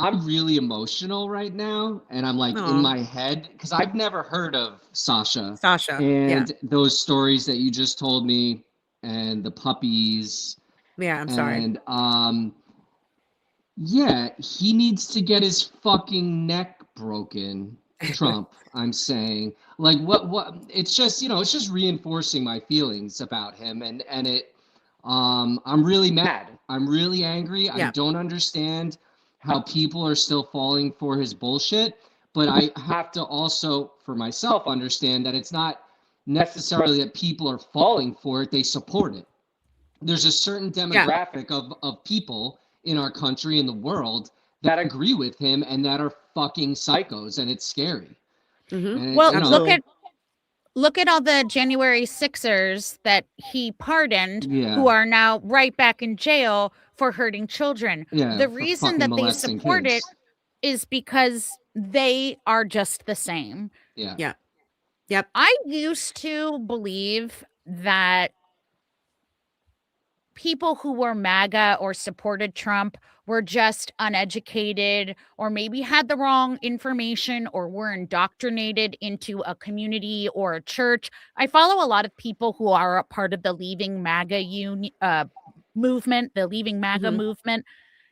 I'm really emotional right now, and I'm like in my head because I've never heard of Sasha and those stories that you just told me and the puppies. Yeah, I'm sorry. And yeah, he needs to get his fucking neck broken. Trump, I'm saying. Like what it's just, it's just reinforcing my feelings about him, and it I'm really mad. I'm really angry. Yeah. I don't understand how people are still falling for his bullshit, but I have to also for myself understand that it's not necessarily that people are falling for it, they support it. There's a certain demographic of people in our country, in the world, that agree with him and that are fucking psychos, and it's scary. And well, look at all the January 6ers that he pardoned who are now right back in jail for hurting children. The reason that they support it is because they are just the same. Yep. I used to believe that people who were MAGA or supported Trump were just uneducated or maybe had the wrong information or were indoctrinated into a community or a church. I follow a lot of people who are a part of the Leaving MAGA movement, the Leaving MAGA movement.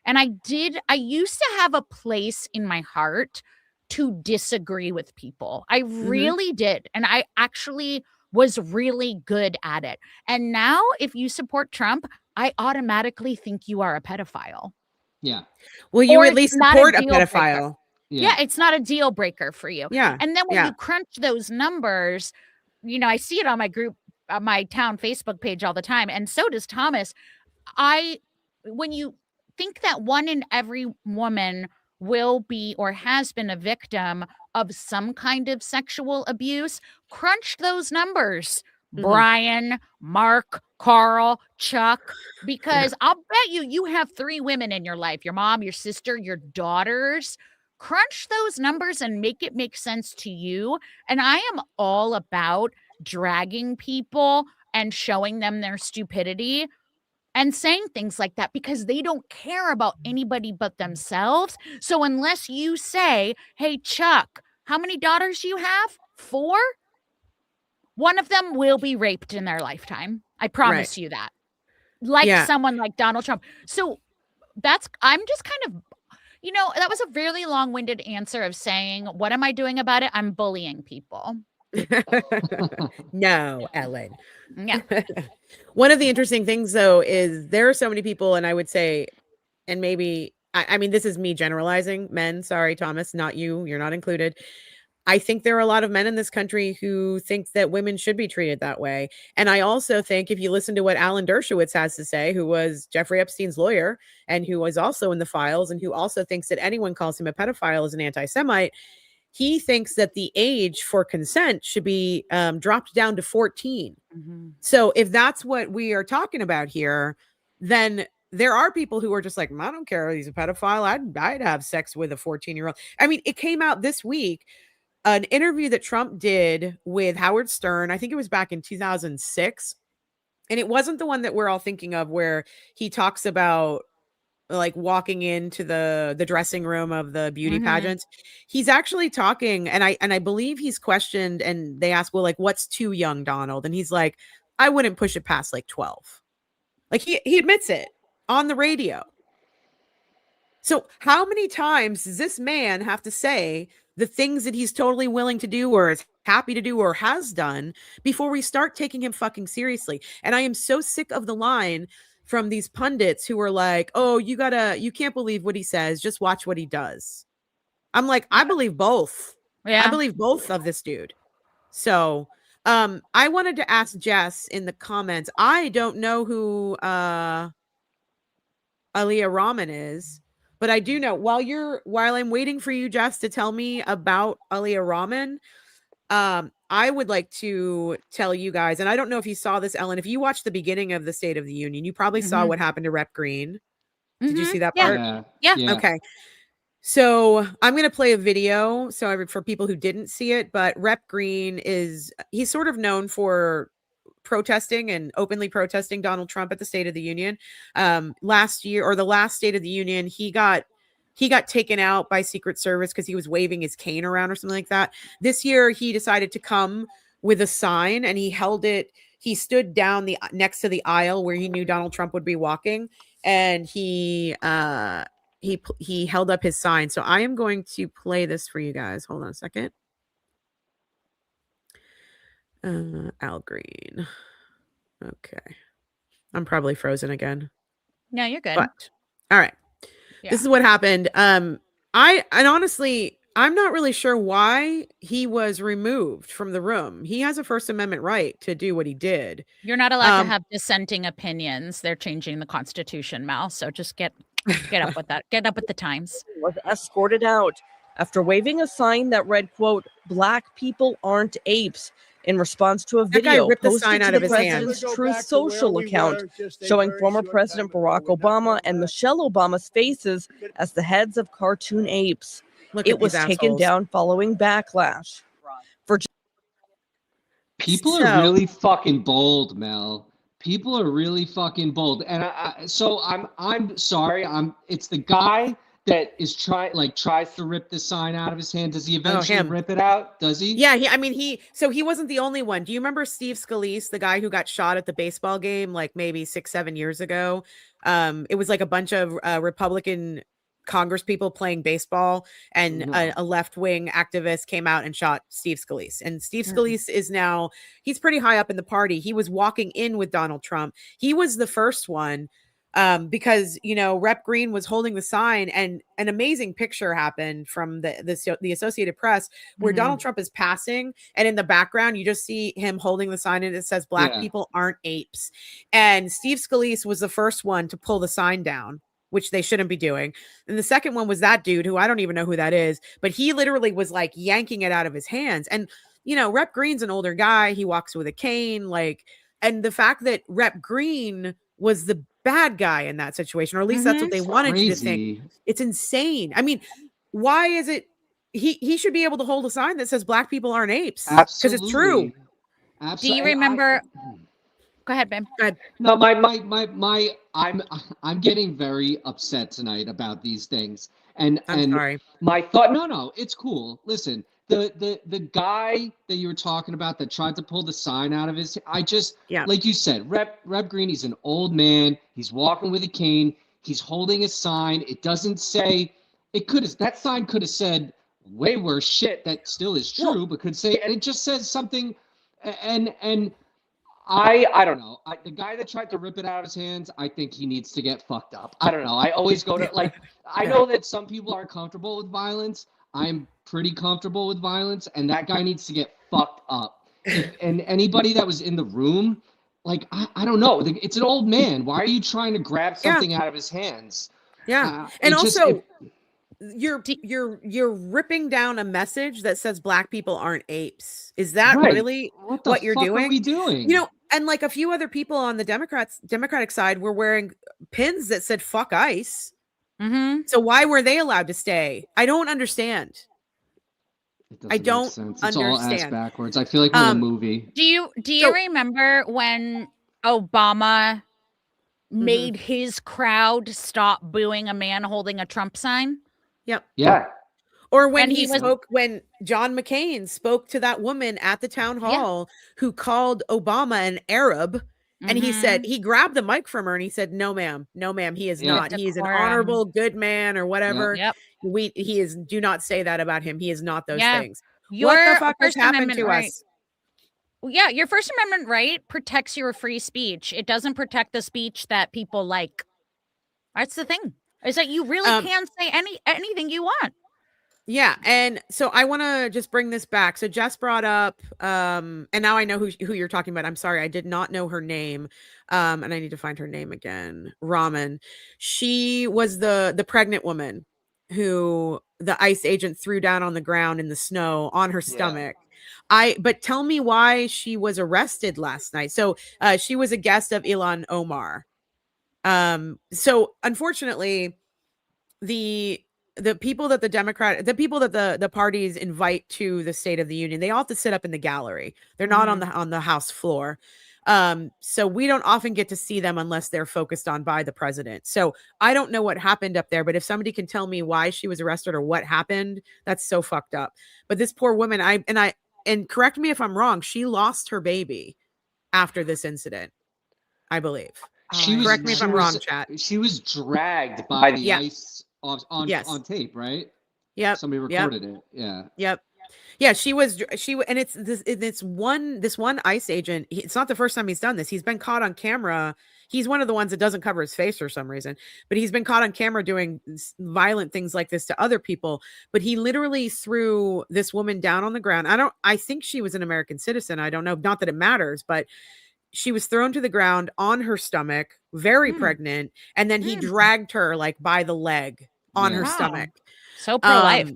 And I used to have a place in my heart to disagree with people. I really did. And I actually was really good at it. And now if you support Trump, I automatically think you are a pedophile. Yeah. Well, you at least support a pedophile. Yeah, it's not a deal breaker for you. Yeah. And then when you crunch those numbers, I see it on my group, my town Facebook page all the time. And so does Thomas. When you think that 1 in every woman will be or has been a victim of some kind of sexual abuse, crunch those numbers. Brian, Mark, Carl, Chuck, because I'll bet you have 3 women in your life, your mom, your sister, your daughters. Crunch those numbers and make it make sense to you. And I am all about dragging people and showing them their stupidity and saying things like that because they don't care about anybody but themselves. So unless you say, hey, Chuck, how many daughters do you have? 4? One of them will be raped in their lifetime. I promise you that. Like someone like Donald Trump. So I'm just kind of, that was a really long-winded answer of saying, what am I doing about it? I'm bullying people. No, Ellyn. Yeah. One of the interesting things, though, is there are so many people, and I would say, and maybe, I mean, this is me generalizing men. Sorry, Thomas, not you. You're not included. I think there are a lot of men in this country who think that women should be treated that way. And I also think if you listen to what Alan Dershowitz has to say, who was Jeffrey Epstein's lawyer and who was also in the files and who also thinks that anyone calls him a pedophile is an anti-Semite, he thinks that the age for consent should be dropped down to 14. Mm-hmm. So if that's what we are talking about here, then there are people who are just like, I don't care if he's a pedophile. I'd have sex with a 14-year-old. I mean, it came out this week. An interview that Trump did with Howard Stern, I think it was back in 2006. And it wasn't the one that we're all thinking of where he talks about like walking into the dressing room of the beauty pageants. He's actually talking, and I believe he's questioned, and they ask, well, like, what's too young, Donald? And he's like, I wouldn't push it past like 12. Like he admits it on the radio. So how many times does this man have to say the things that he's totally willing to do or is happy to do or has done before we start taking him fucking seriously? And I am so sick of the line from these pundits who are like, oh, you can't believe what he says. Just watch what he does. I'm like, I believe both. Yeah. I believe both of this dude. So I wanted to ask Jess in the comments. I don't know who Aaliyah Rahman is. But I do know while I'm waiting for you, Jess, to tell me about Aaliyah Rahman, I would like to tell you guys, and I don't know if you saw this, Ellyn, if you watched the beginning of the State of the Union, you probably saw what happened to Rep. Green. Did you see that part? Yeah. Okay. So I'm going to play a video. So for people who didn't see it, but Rep. Green he's sort of known for protesting and openly protesting Donald Trump at the State of the Union. Last year, or the last State of the Union, he got taken out by Secret Service because he was waving his cane around or something like that. This year, he decided to come with a sign, and he held it. He stood down next to the aisle where he knew Donald Trump would be walking, and he held up his sign. So I am going to play this for you guys. Hold on a second. Al Green. Okay. I'm probably frozen again. No, you're good. But all right. Yeah. This is what happened. Honestly, I'm not really sure why he was removed from the room. He has a First Amendment right to do what he did. You're not allowed to have dissenting opinions. They're changing the Constitution, Mal. So just get up with that. Get up with the times. Was escorted out after waving a sign that read, quote, "Black people aren't apes," in response to a video posted to the president's Truth Social account showing former President Barack Obama and Michelle Obama's faces as the heads of cartoon apes. It was taken down following backlash. People are really fucking bold, Mel. People are really fucking bold, and I'm sorry. It's the guy that is tries to rip the sign out of his hand. Does he eventually rip it out? Does he? Yeah, he wasn't the only one. Do you remember Steve Scalise, the guy who got shot at the baseball game like maybe 6-7 years ago? It was like a bunch of Republican Congress people playing baseball, and a left-wing activist came out and shot Steve Scalise. And Steve Scalise he's pretty high up in the party. He was walking in with Donald Trump. He was the first one. Because Rep. Green was holding the sign, and an amazing picture happened from the Associated Press where Donald Trump is passing, and in the background you just see him holding the sign, and it says "Black people aren't apes." And Steve Scalise was the first one to pull the sign down, which they shouldn't be doing. And the second one was that dude who I don't even know who that is, but he literally was like yanking it out of his hands. And Rep. Green's an older guy. He walks with a cane, and the fact that Rep. Green was the bad guy in that situation, or at least that's what they wanted you to think. It's insane. I mean, why is it he should be able to hold a sign that says "Black people aren't apes"? Because it's true. Absolutely. Do you remember Go ahead, babe. Go ahead. No, I'm getting very upset tonight about these things. I'm sorry. My thought, no, it's cool. Listen, the guy that you were talking about that tried to pull the sign out of his, like you said, Rep Green, he's an old man. He's walking with a cane. He's holding a sign. It doesn't say, that sign could have said way worse shit that still is true, but could say, and it just says something, and I don't know. The guy that tried to rip it out of his hands, I think he needs to get fucked up. I don't know. I always go to, like, I know that some people are comfortable with violence. I'm pretty comfortable with violence, and that guy needs to get fucked up. And anybody that was in the room, like, I don't know. It's an old man. Why are you trying to grab something out of his hands? Yeah. And also, you're ripping down a message that says black people aren't apes. Is that really what you're doing? What are we doing? You know, and like a few other people on the Democratic side were wearing pins that said "fuck ICE." Mm-hmm. So why were they allowed to stay? I don't understand. I don't understand. It's all ass backwards. I feel like we're in a movie. Do you remember when Obama made his crowd stop booing a man holding a Trump sign? Yep. Yeah. Or when when John McCain spoke to that woman at the town hall who called Obama an Arab, and he said, he grabbed the mic from her and he said, no, ma'am, he is not. He is an honorable, good man or whatever. Yep. Do not say that about him. He is not those things. What the fuck has happened to us? Yeah, your First Amendment right protects your free speech. It doesn't protect the speech that people like. That's the thing. Is that you really can say anything you want. Yeah, and so I want to just bring this back. So Jess brought up, and now I know who you're talking about. I'm sorry, I did not know her name, and I need to find her name again. Raman. She was the pregnant woman who the ICE agent threw down on the ground in the snow on her stomach. But tell me why she was arrested last night. So she was a guest of Ellyn Omar. So unfortunately, the people that the parties invite to the State of the Union, they all have to sit up in the gallery. They're not on the House floor. So we don't often get to see them unless they're focused on by the president. So I don't know what happened up there, but if somebody can tell me why she was arrested or what happened, that's so fucked up. But this poor woman, and correct me if I'm wrong, she lost her baby after this incident, I believe. Correct me if I'm wrong, chat. She was dragged by the ICE on tape, right? Yep. Somebody recorded it. Yeah. Yep. Yeah, she and it's this one ICE agent. It's not the first time he's done this. He's been caught on camera. He's one of the ones that doesn't cover his face for some reason, but he's been caught on camera doing violent things like this to other people. But he literally threw this woman down on the ground. I think she was an American citizen. I don't know. Not that it matters, but she was thrown to the ground on her stomach, very pregnant. And then he dragged her like by the leg on her stomach. So pro-life.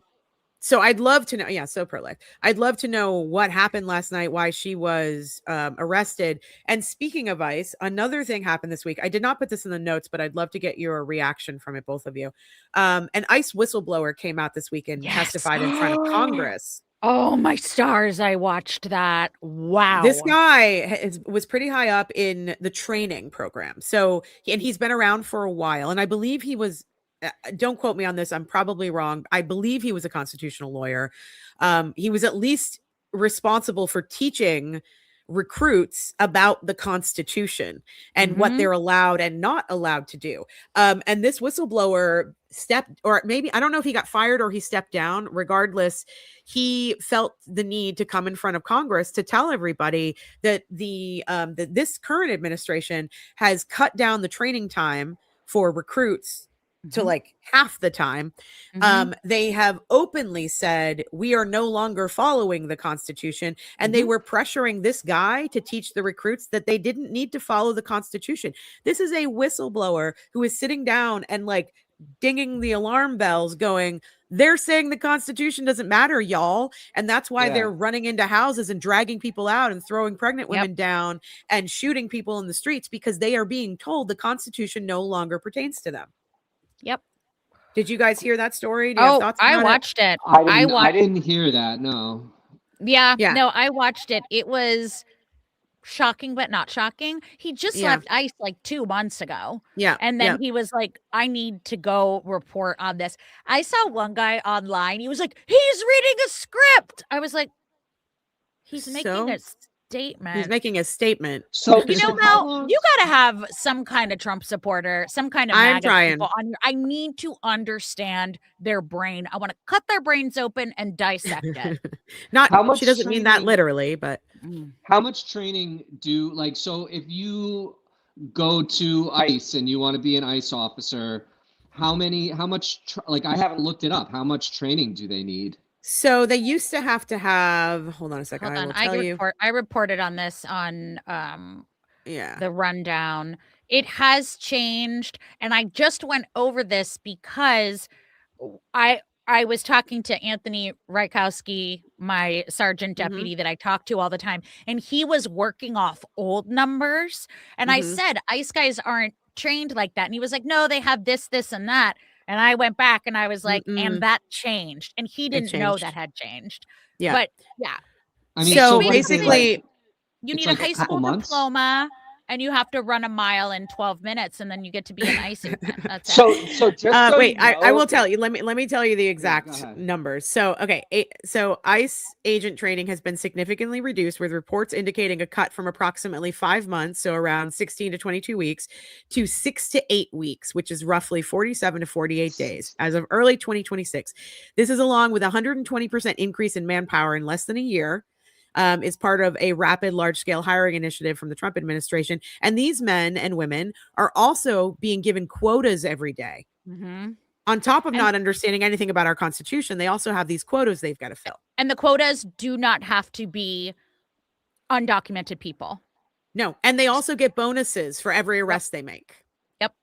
So I'd love to know. Yeah, so pro-life. I'd love to know what happened last night, why she was arrested. And speaking of ICE, another thing happened this week. I did not put this in the notes, but I'd love to get your reaction from it, both of you. An ICE whistleblower came out this week and testified in front of Congress. Oh, my stars. I watched that. Wow. This guy was pretty high up in the training program. So, and he's been around for a while. And I believe he was, don't quote me on this, I'm probably wrong. I believe he was a constitutional lawyer. He was at least responsible for teaching recruits about the Constitution and what they're allowed and not allowed to do. And this whistleblower I don't know if he got fired or he stepped down. Regardless, he felt the need to come in front of Congress to tell everybody that that this current administration has cut down the training time for recruits to like half the time. They have openly said we are no longer following the Constitution, and they were pressuring this guy to teach the recruits that they didn't need to follow the Constitution. This is a whistleblower who is sitting down and like dinging the alarm bells going, they're saying the Constitution doesn't matter, y'all. And that's why they're running into houses and dragging people out and throwing pregnant women down and shooting people in the streets because they are being told the Constitution no longer pertains to them. Yep. Did you guys hear that story? Do you have thoughts about I watched it. I didn't hear that. No. Yeah. No, I watched it. It was shocking but not shocking. He just left ICE like 2 months ago. Yeah. And then he was like, I need to go report on this. I saw one guy online. He was like, he's reading a script. I was like, he's making a statement. He's making a statement. So you know, Mel, you got to have some kind of Trump supporter, some kind of MAGA people on here. I need to understand their brain. I want to cut their brains open and dissect it. Not how much she doesn't mean that literally, but how much training so if you go to ICE and you want to be an ICE officer, how much I haven't looked it up. How much training do they need? So they used to have, hold on a second. I reported on this on the rundown. It has changed. And I just went over this because I was talking to Anthony Rykowski, my sergeant deputy that I talk to all the time, and he was working off old numbers. And I said, ICE guys aren't trained like that. And he was like, no, they have this, this, and that. And I went back and I was like, and that changed. And he didn't know that had changed. Yeah. But yeah. I mean, so basically, you need a high school diploma and you have to run a mile in 12 minutes and then you get to be an ICE agent. That's so just wait, I will tell you. Let me tell you the exact numbers. So, okay. So ICE agent training has been significantly reduced, with reports indicating a cut from approximately 5 months, so around 16 to 22 weeks, to 6 to 8 weeks, which is roughly 47 to 48 days as of early 2026. This is along with a 120% increase in manpower in less than a year. Is part of a rapid large-scale hiring initiative from the Trump administration. And these men and women are also being given quotas every day. On top of not understanding anything about our Constitution, they also have these quotas they've got to fill. And the quotas do not have to be undocumented people. No. And they also get bonuses for every arrest they make. Yep.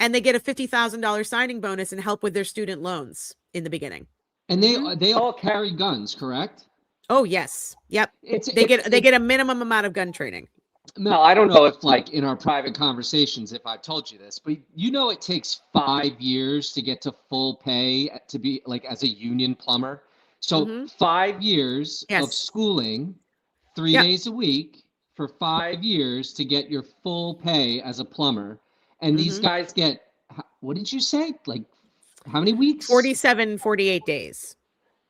And they get a $50,000 signing bonus and help with their student loans in the beginning. And they all carry guns, correct? Oh, yes. Yep. They get a minimum amount of gun training. Mel, I don't know if in our private conversations, if I've told you this, but it takes 5 years to get to full pay to be as a union plumber. So 5 years of schooling, 3 days a week for 5 years to get your full pay as a plumber. And these guys get, what did you say? How many weeks? 47, 48 days.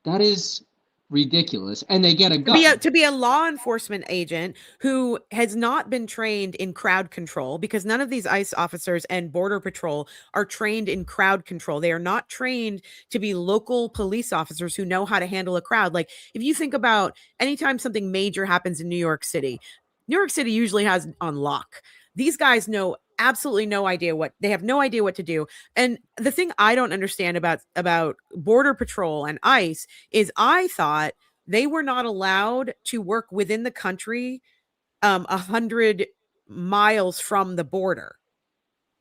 That is ridiculous. And they get a gun. To be a law enforcement agent who has not been trained in crowd control, because none of these ICE officers and Border Patrol are trained in crowd control. They are not trained to be local police officers who know how to handle a crowd. If you think about anytime something major happens in New York City usually has on lock. These guys know absolutely no idea what to do. And the thing I don't understand about Border Patrol and ICE is I thought they were not allowed to work within the country 100 miles from the border.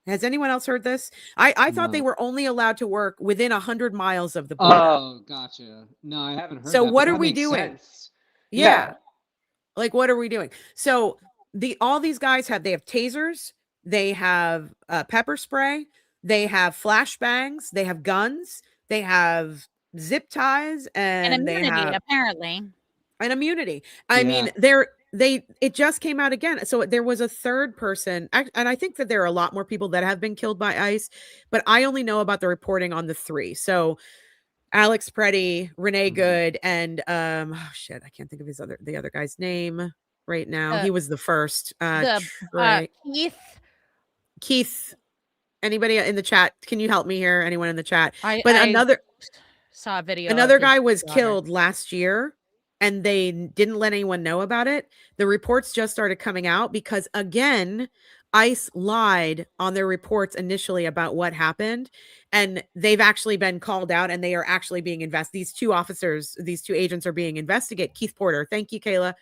Has anyone else heard this? I thought they were only allowed to work within 100 miles of the border. Oh, gotcha. No, I haven't heard so that. What are we doing? Sense. Yeah. What are we doing? So all these guys they have tasers. They have pepper spray. They have flashbangs. They have guns. They have zip ties and immunity, apparently. And immunity. I mean, it just came out again. So there was a third person, and I think that there are a lot more people that have been killed by ICE, but I only know about the reporting on the 3. So Alex Preddy, Renee Good, and I can't think of the other guy's name right now. He was the first. Keith, anybody in the chat? Can you help me here? Anyone in the chat? I saw a video. Another guy was killed last year and they didn't let anyone know about it. The reports just started coming out because, again, ICE lied on their reports initially about what happened. And they've actually been called out and they are actually being investigated. These two agents are being investigated. Keith Porter. Thank you, Kayla.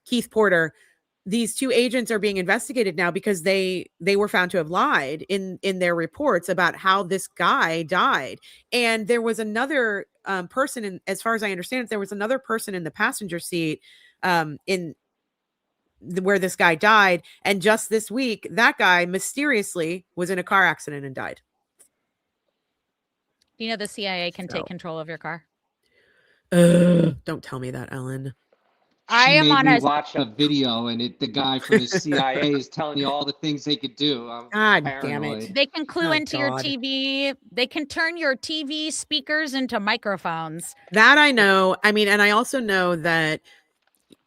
Keith Porter. These 2 agents are being investigated now because they were found to have lied in their reports about how this guy died. And there was another person, as far as I understand it, there was another person in the passenger seat where this guy died. And just this week, that guy mysteriously was in a car accident and died. You know, the CIA can take control of your car. Don't tell me that, Ellen. I am on a watch a video, and the guy from the CIA is telling you all the things they could do. I'm God paranoid. damn it. They can clue Oh, into your God. TV. They can turn your TV speakers into microphones. That I know. I mean, and I also know that,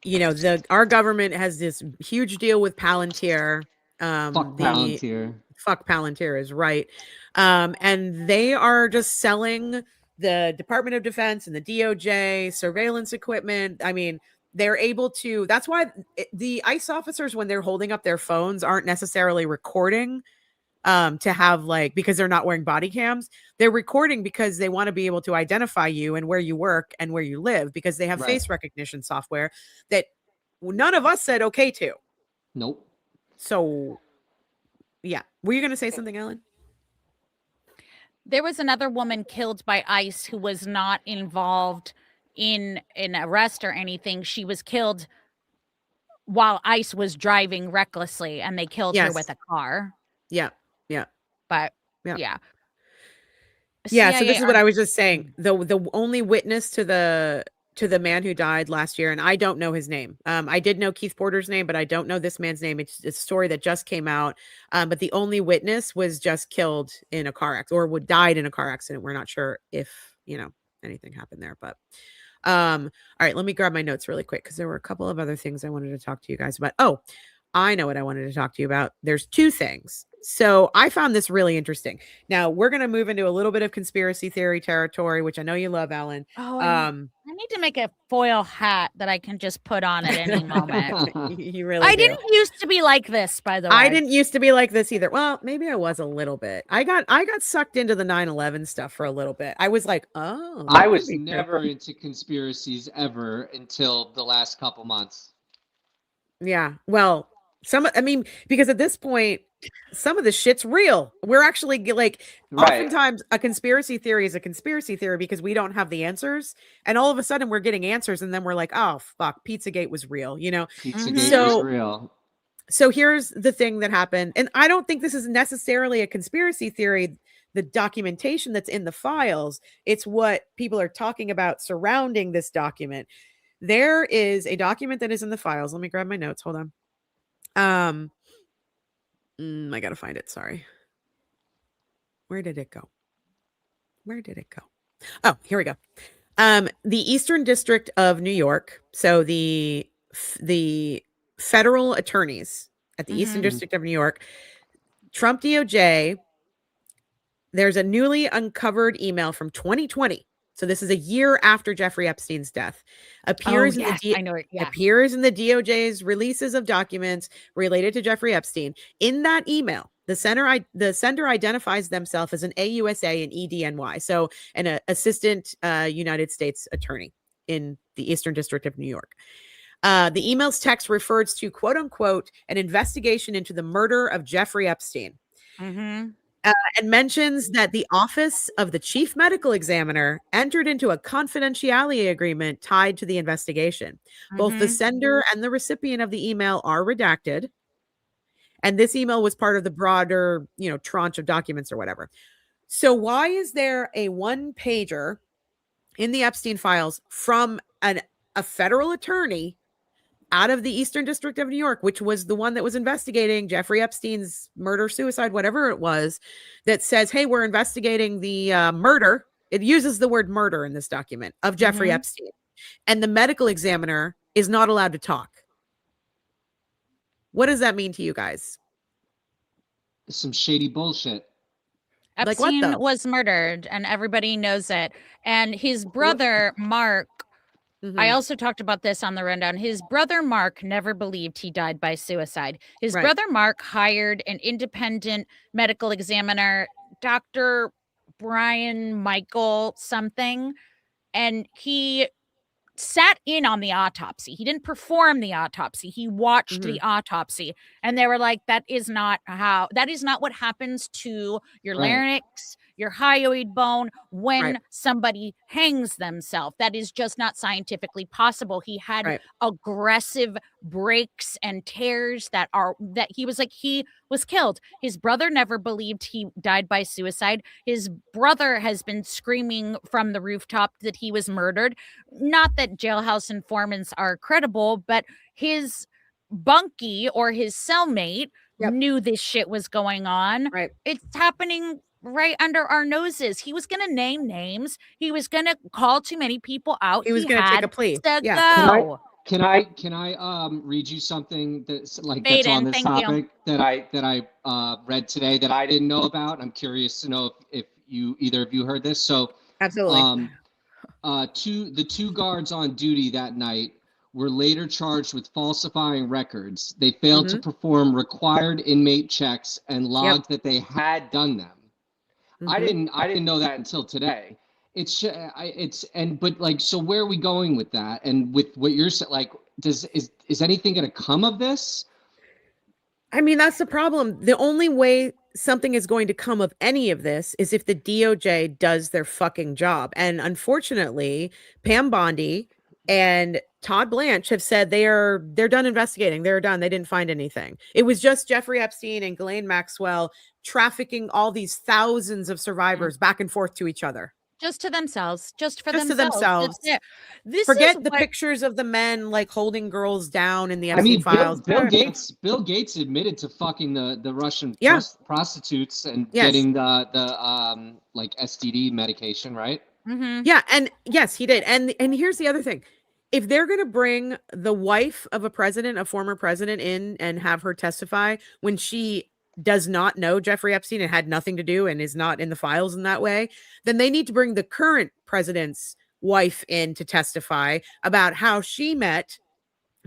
you know, our government has this huge deal with Palantir. Fuck Palantir. Fuck Palantir is right. And they are just selling the Department of Defense and the DOJ surveillance equipment. I mean, they're able to, that's why the ICE officers, when they're holding up their phones, aren't necessarily recording to have like, because they're not wearing body cams. They're recording because they want to be able to identify you and where you work and where you live, because they have face recognition software that none of us said okay to. Nope. So yeah. Were you going to say something, Ellyn? There was another woman killed by ICE who was not involved in an arrest or anything. She was killed while ICE was driving recklessly, and they killed her with a car. Yeah. Yeah. But yeah. Yeah, so this is what I was just saying. The only witness to the man who died last year, and I don't know his name. I did know Keith Porter's name, but I don't know this man's name. It's a story that just came out. But the only witness was just killed in a car accident, or died in a car accident. We're not sure if, you know, anything happened there, but all right, let me grab my notes really quick, because there were a couple of other things I wanted to talk to you guys about. Oh, I know what I wanted to talk to you about. There's two things. So I found this really interesting. Now we're going to move into a little bit of conspiracy theory territory, which I know you love, Ellyn. Oh, I need to make a foil hat that I can just put on at any moment. You really I didn't used to be like this, by the way. I didn't used to be like this either. Well, maybe I was a little bit. I got sucked into the 9/11 stuff for a little bit. I was like, oh. I was never into conspiracies ever until the last couple months. Yeah. Well, because at this point, some of the shit's real. We're actually like, oftentimes a conspiracy theory is a conspiracy theory because we don't have the answers. And all of a sudden we're getting answers. And then we're like, oh, fuck, Pizzagate was real, you know? Pizzagate was real. So here's the thing that happened. And I don't think this is necessarily a conspiracy theory, the documentation that's in the files. It's what people are talking about surrounding this document. There is a document that is in the files. Let me grab my notes. Hold on. I gotta find it. Sorry. Where did it go? Oh, here we go. The Eastern District of New York. So the federal attorneys at the Eastern District of New York, Trump DOJ. There's a newly uncovered email from 2020. So this is a year after Jeffrey Epstein's death. Appears in the DOJ's releases of documents related to Jeffrey Epstein. In that email, the sender identifies themselves as an AUSA and EDNY, so an assistant United States attorney in the Eastern District of New York. The email's text refers to, quote unquote, an investigation into the murder of Jeffrey Epstein. And mentions that the office of the chief medical examiner entered into a confidentiality agreement tied to the investigation. Both the sender and the recipient of the email are redacted. And this email was part of the broader, tranche of documents or whatever. So why is there a one-pager in the Epstein files from a federal attorney out of the Eastern District of New York, which was the one that was investigating Jeffrey Epstein's murder, suicide, whatever it was, that says, hey, we're investigating the murder. It uses the word murder in this document of Jeffrey Epstein. And the medical examiner is not allowed to talk. What does that mean to you guys? Some shady bullshit. Epstein was murdered and everybody knows it. And his brother, Mark, I also talked about this on the rundown. His brother, Mark, never believed he died by suicide. His brother, Mark, hired an independent medical examiner, Dr. Brian Michael something, and he sat in on the autopsy. He didn't perform the autopsy. He watched the autopsy. And they were like, that is not what happens to your larynx, your hyoid bone when somebody hangs themselves. That is just not scientifically possible. He had aggressive breaks and tears that he was killed. His brother never believed he died by suicide. His brother has been screaming from the rooftop that he was murdered. Not that jailhouse informants are credible, but his bunkie or his cellmate knew this shit was going on. It's happening right under our noses. He was going to name names. He was going to call too many people out. He was going to take a plea. Go. Can I read you something that's that's on this topic that I read today that I didn't know about? I'm curious to know if either of you heard this. So absolutely. The two guards on duty that night were later charged with falsifying records. They failed to perform required inmate checks and logged that they had done them. I didn't know that until today. So where are we going with that? And with what you're saying, like, is anything going to come of this? I mean, that's the problem. The only way something is going to come of any of this is if the DOJ does their fucking job. And unfortunately, Pam Bondi and Todd Blanche have said they're done investigating. They're done. They didn't find anything. It was just Jeffrey Epstein and Ghislaine Maxwell trafficking all these thousands of survivors back and forth to each other. Just to themselves. Just to themselves. Forget the pictures of the men like holding girls down in the Epstein Files. Bill Gates admitted to fucking the Russian prostitutes and getting the like STD medication, right? Yeah, and yes, he did. And here's the other thing. If they're going to bring the wife of a former president in and have her testify when she does not know Jeffrey Epstein and had nothing to do and is not in the files in that way, then they need to bring the current president's wife in to testify about how she met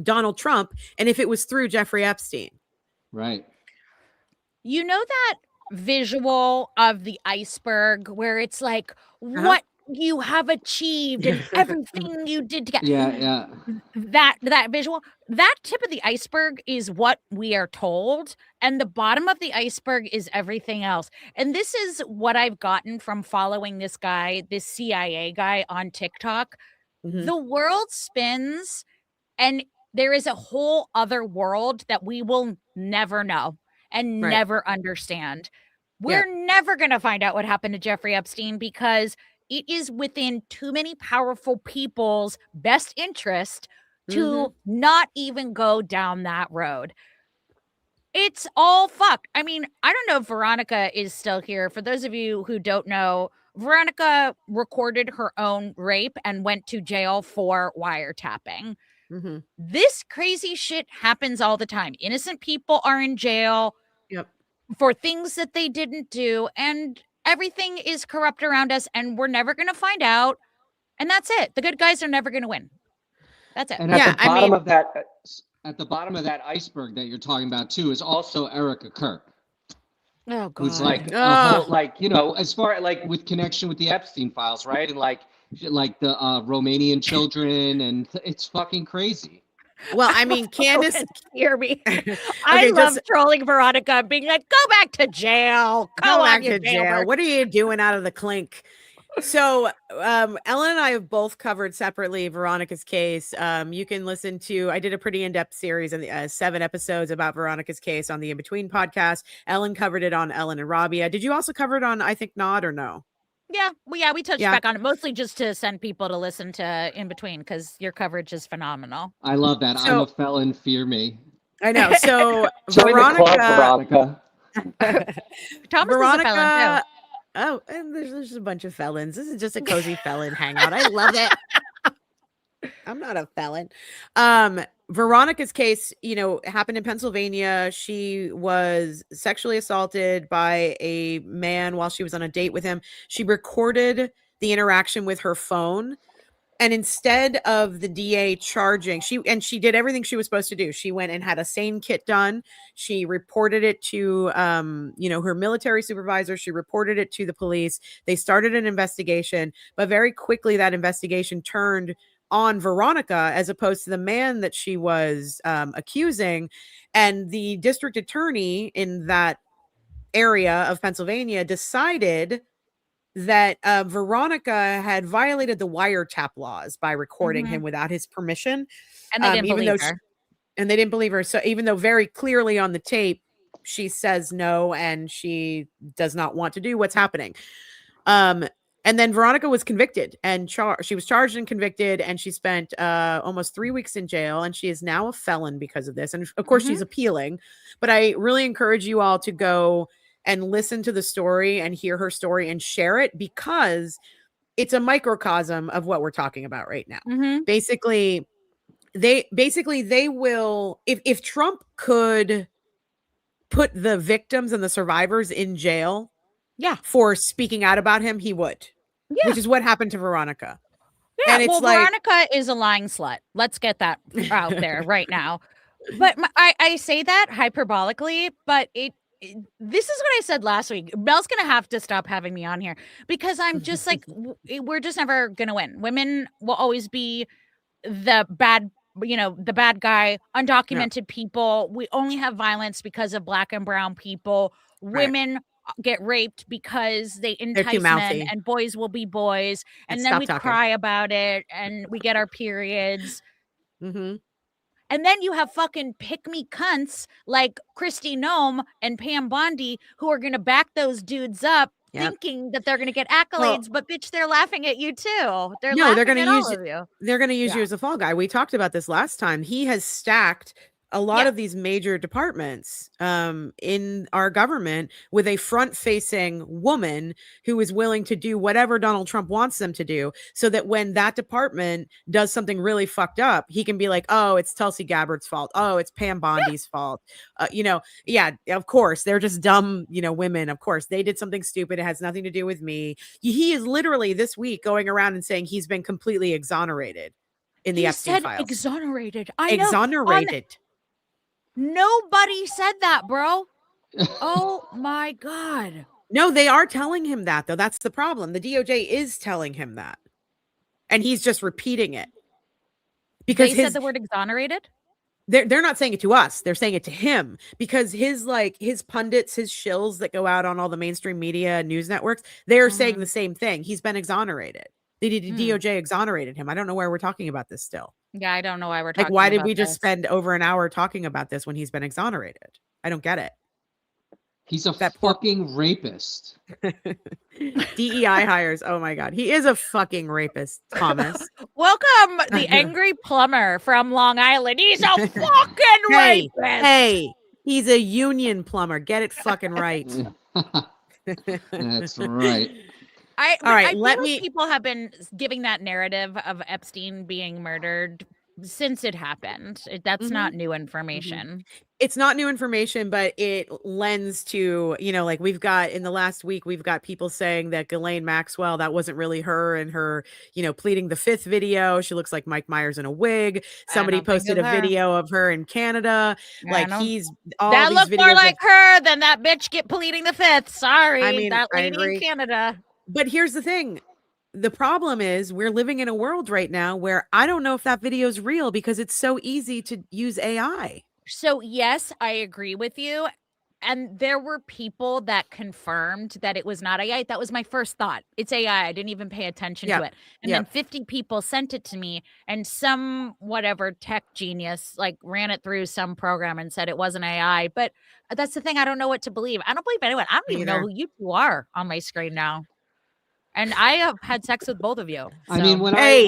Donald Trump and if it was through Jeffrey Epstein. Right. You know that visual of the iceberg where it's like, what you have achieved and everything you did to get that visual, that tip of the iceberg is what we are told, and the bottom of the iceberg is everything else. And this is what I've gotten from following this guy, this CIA guy on TikTok. The world spins and there is a whole other world that we will never know and never understand. We're never going to find out what happened to Jeffrey Epstein because it is within too many powerful people's best interest to not even go down that road. It's all fucked. I mean, I don't know if Veronica is still here. For those of you who don't know, Veronica recorded her own rape and went to jail for wiretapping. This crazy shit happens all the time. Innocent people are in jail for things that they didn't do, and everything is corrupt around us, and we're never going to find out. And that's it. The good guys are never going to win. That's it. And at the bottom of that iceberg that you're talking about too is also Erica Kirk. Oh God. Who's like, as far like with connection with the Epstein files, right? And like the Romanian children, and it's fucking crazy. Well, I mean, Candace, hear me. I love trolling Veronica, being like, "Go back to jail. Go back to jail. What are you doing out of the clink?" So, Ellyn and I have both covered separately Veronica's case. You can listen to. I did a pretty in-depth series of 7 episodes about Veronica's case on the In Between podcast. Ellyn covered it on Ellyn and Rabia. Did you also cover it on I Think Not or no? Yeah, we touched back on it, mostly just to send people to listen to In Between because your coverage is phenomenal. I love that. I'm a felon, fear me. I know. So Veronica. Thomas is a felon too. Oh, and there's just a bunch of felons. This is just a cozy felon hangout. I love it. I'm not a felon. Veronica's case, happened in Pennsylvania. She was sexually assaulted by a man while she was on a date with him. She recorded the interaction with her phone. And instead of the DA charging, she did everything she was supposed to do. She went and had a SANE kit done. She reported it to, her military supervisor. She reported it to the police. They started an investigation, but very quickly that investigation turned on Veronica as opposed to the man that she was accusing. And the district attorney in that area of Pennsylvania decided that Veronica had violated the wiretap laws by recording him without his permission. And they didn't believe her. And they didn't believe her. So even though very clearly on the tape, she says no, and she does not want to do what's happening. And then Veronica was convicted and she was charged and convicted, and she spent almost 3 weeks in jail, and she is now a felon because of this. And of course she's appealing, but I really encourage you all to go and listen to the story and hear her story and share it, because it's a microcosm of what we're talking about right now. Basically they will, if Trump could put the victims and the survivors in jail for speaking out about him, he would. Which is what happened to Veronica. Yeah, and it's Veronica is a lying slut. Let's get that out there right now. But I say that hyperbolically, but this is what I said last week. Mel's gonna have to stop having me on here, because I'm just like, we're just never gonna win. Women will always be the bad, the bad guy, undocumented people. We only have violence because of Black and brown people. Women get raped because they entice men, and boys will be boys, and then we cry about it, and we get our periods. And then you have fucking pick-me cunts like Kristi Noem and Pam Bondi, who are gonna back those dudes up, thinking that they're gonna get accolades, but bitch, they're laughing at you too. They're gonna use you. They're gonna use you as a fall guy. We talked about this last time. He has stacked a lot of these major departments in our government with a front-facing woman who is willing to do whatever Donald Trump wants them to do, so that when that department does something really fucked up, he can be like, oh, it's Tulsi Gabbard's fault. Oh, it's Pam Bondi's fault. Of course, they're just dumb, women. Of course, they did something stupid. It has nothing to do with me. He is literally this week going around and saying he's been completely exonerated in the Epstein Files. Exonerated. Exonerated. Nobody said that, bro. Oh my God. No, they are telling him that, though. That's the problem. The DOJ is telling him that, and he's just repeating it. Because they said the word exonerated? They're not saying it to us. They're saying it to him, because his pundits, his shills that go out on all the mainstream media and news networks, they're saying the same thing. He's been exonerated. The DOJ exonerated him. I don't know why we're talking about this still. Yeah, I don't know why we're talking about this. Why did we just spend over an hour talking about this when he's been exonerated? I don't get it. He's a fucking rapist. DEI hires. Oh my God. He is a fucking rapist, Thomas. Welcome the angry plumber from Long Island. He's a fucking rapist. Hey, he's a union plumber. Get it fucking right. That's right. I feel like people have been giving that narrative of Epstein being murdered since it happened. That's not new information. It's not new information, but it lends to, we've got in the last week, we've got people saying that Ghislaine Maxwell, that wasn't really her, and her, pleading the fifth video. She looks like Mike Myers in a wig. Somebody posted a video of her in Canada. That looked more like her than that bitch pleading the fifth. Sorry. I mean, that lady in Canada. But here's the thing. The problem is we're living in a world right now where I don't know if that video is real, because it's so easy to use AI. So, yes, I agree with you. And there were people that confirmed that it was not AI. That was my first thought. It's AI. I didn't even pay attention to it. And then 50 people sent it to me, and some whatever tech genius ran it through some program and said it wasn't AI. But that's the thing. I don't know what to believe. I don't believe anyone. I don't even know who you two are on my screen now. And I have had sex with both of you. So. I mean, hey,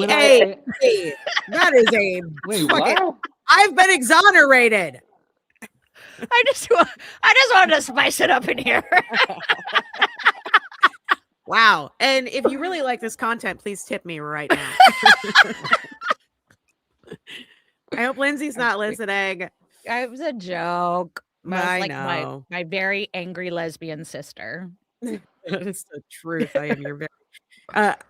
that is a wait. What? I've been exonerated. I just wanted to spice it up in here. Wow! And if you really like this content, please tip me right now. I hope Lindsay's not listening. It was a joke. I know. My very angry lesbian sister. That is the truth. I am your very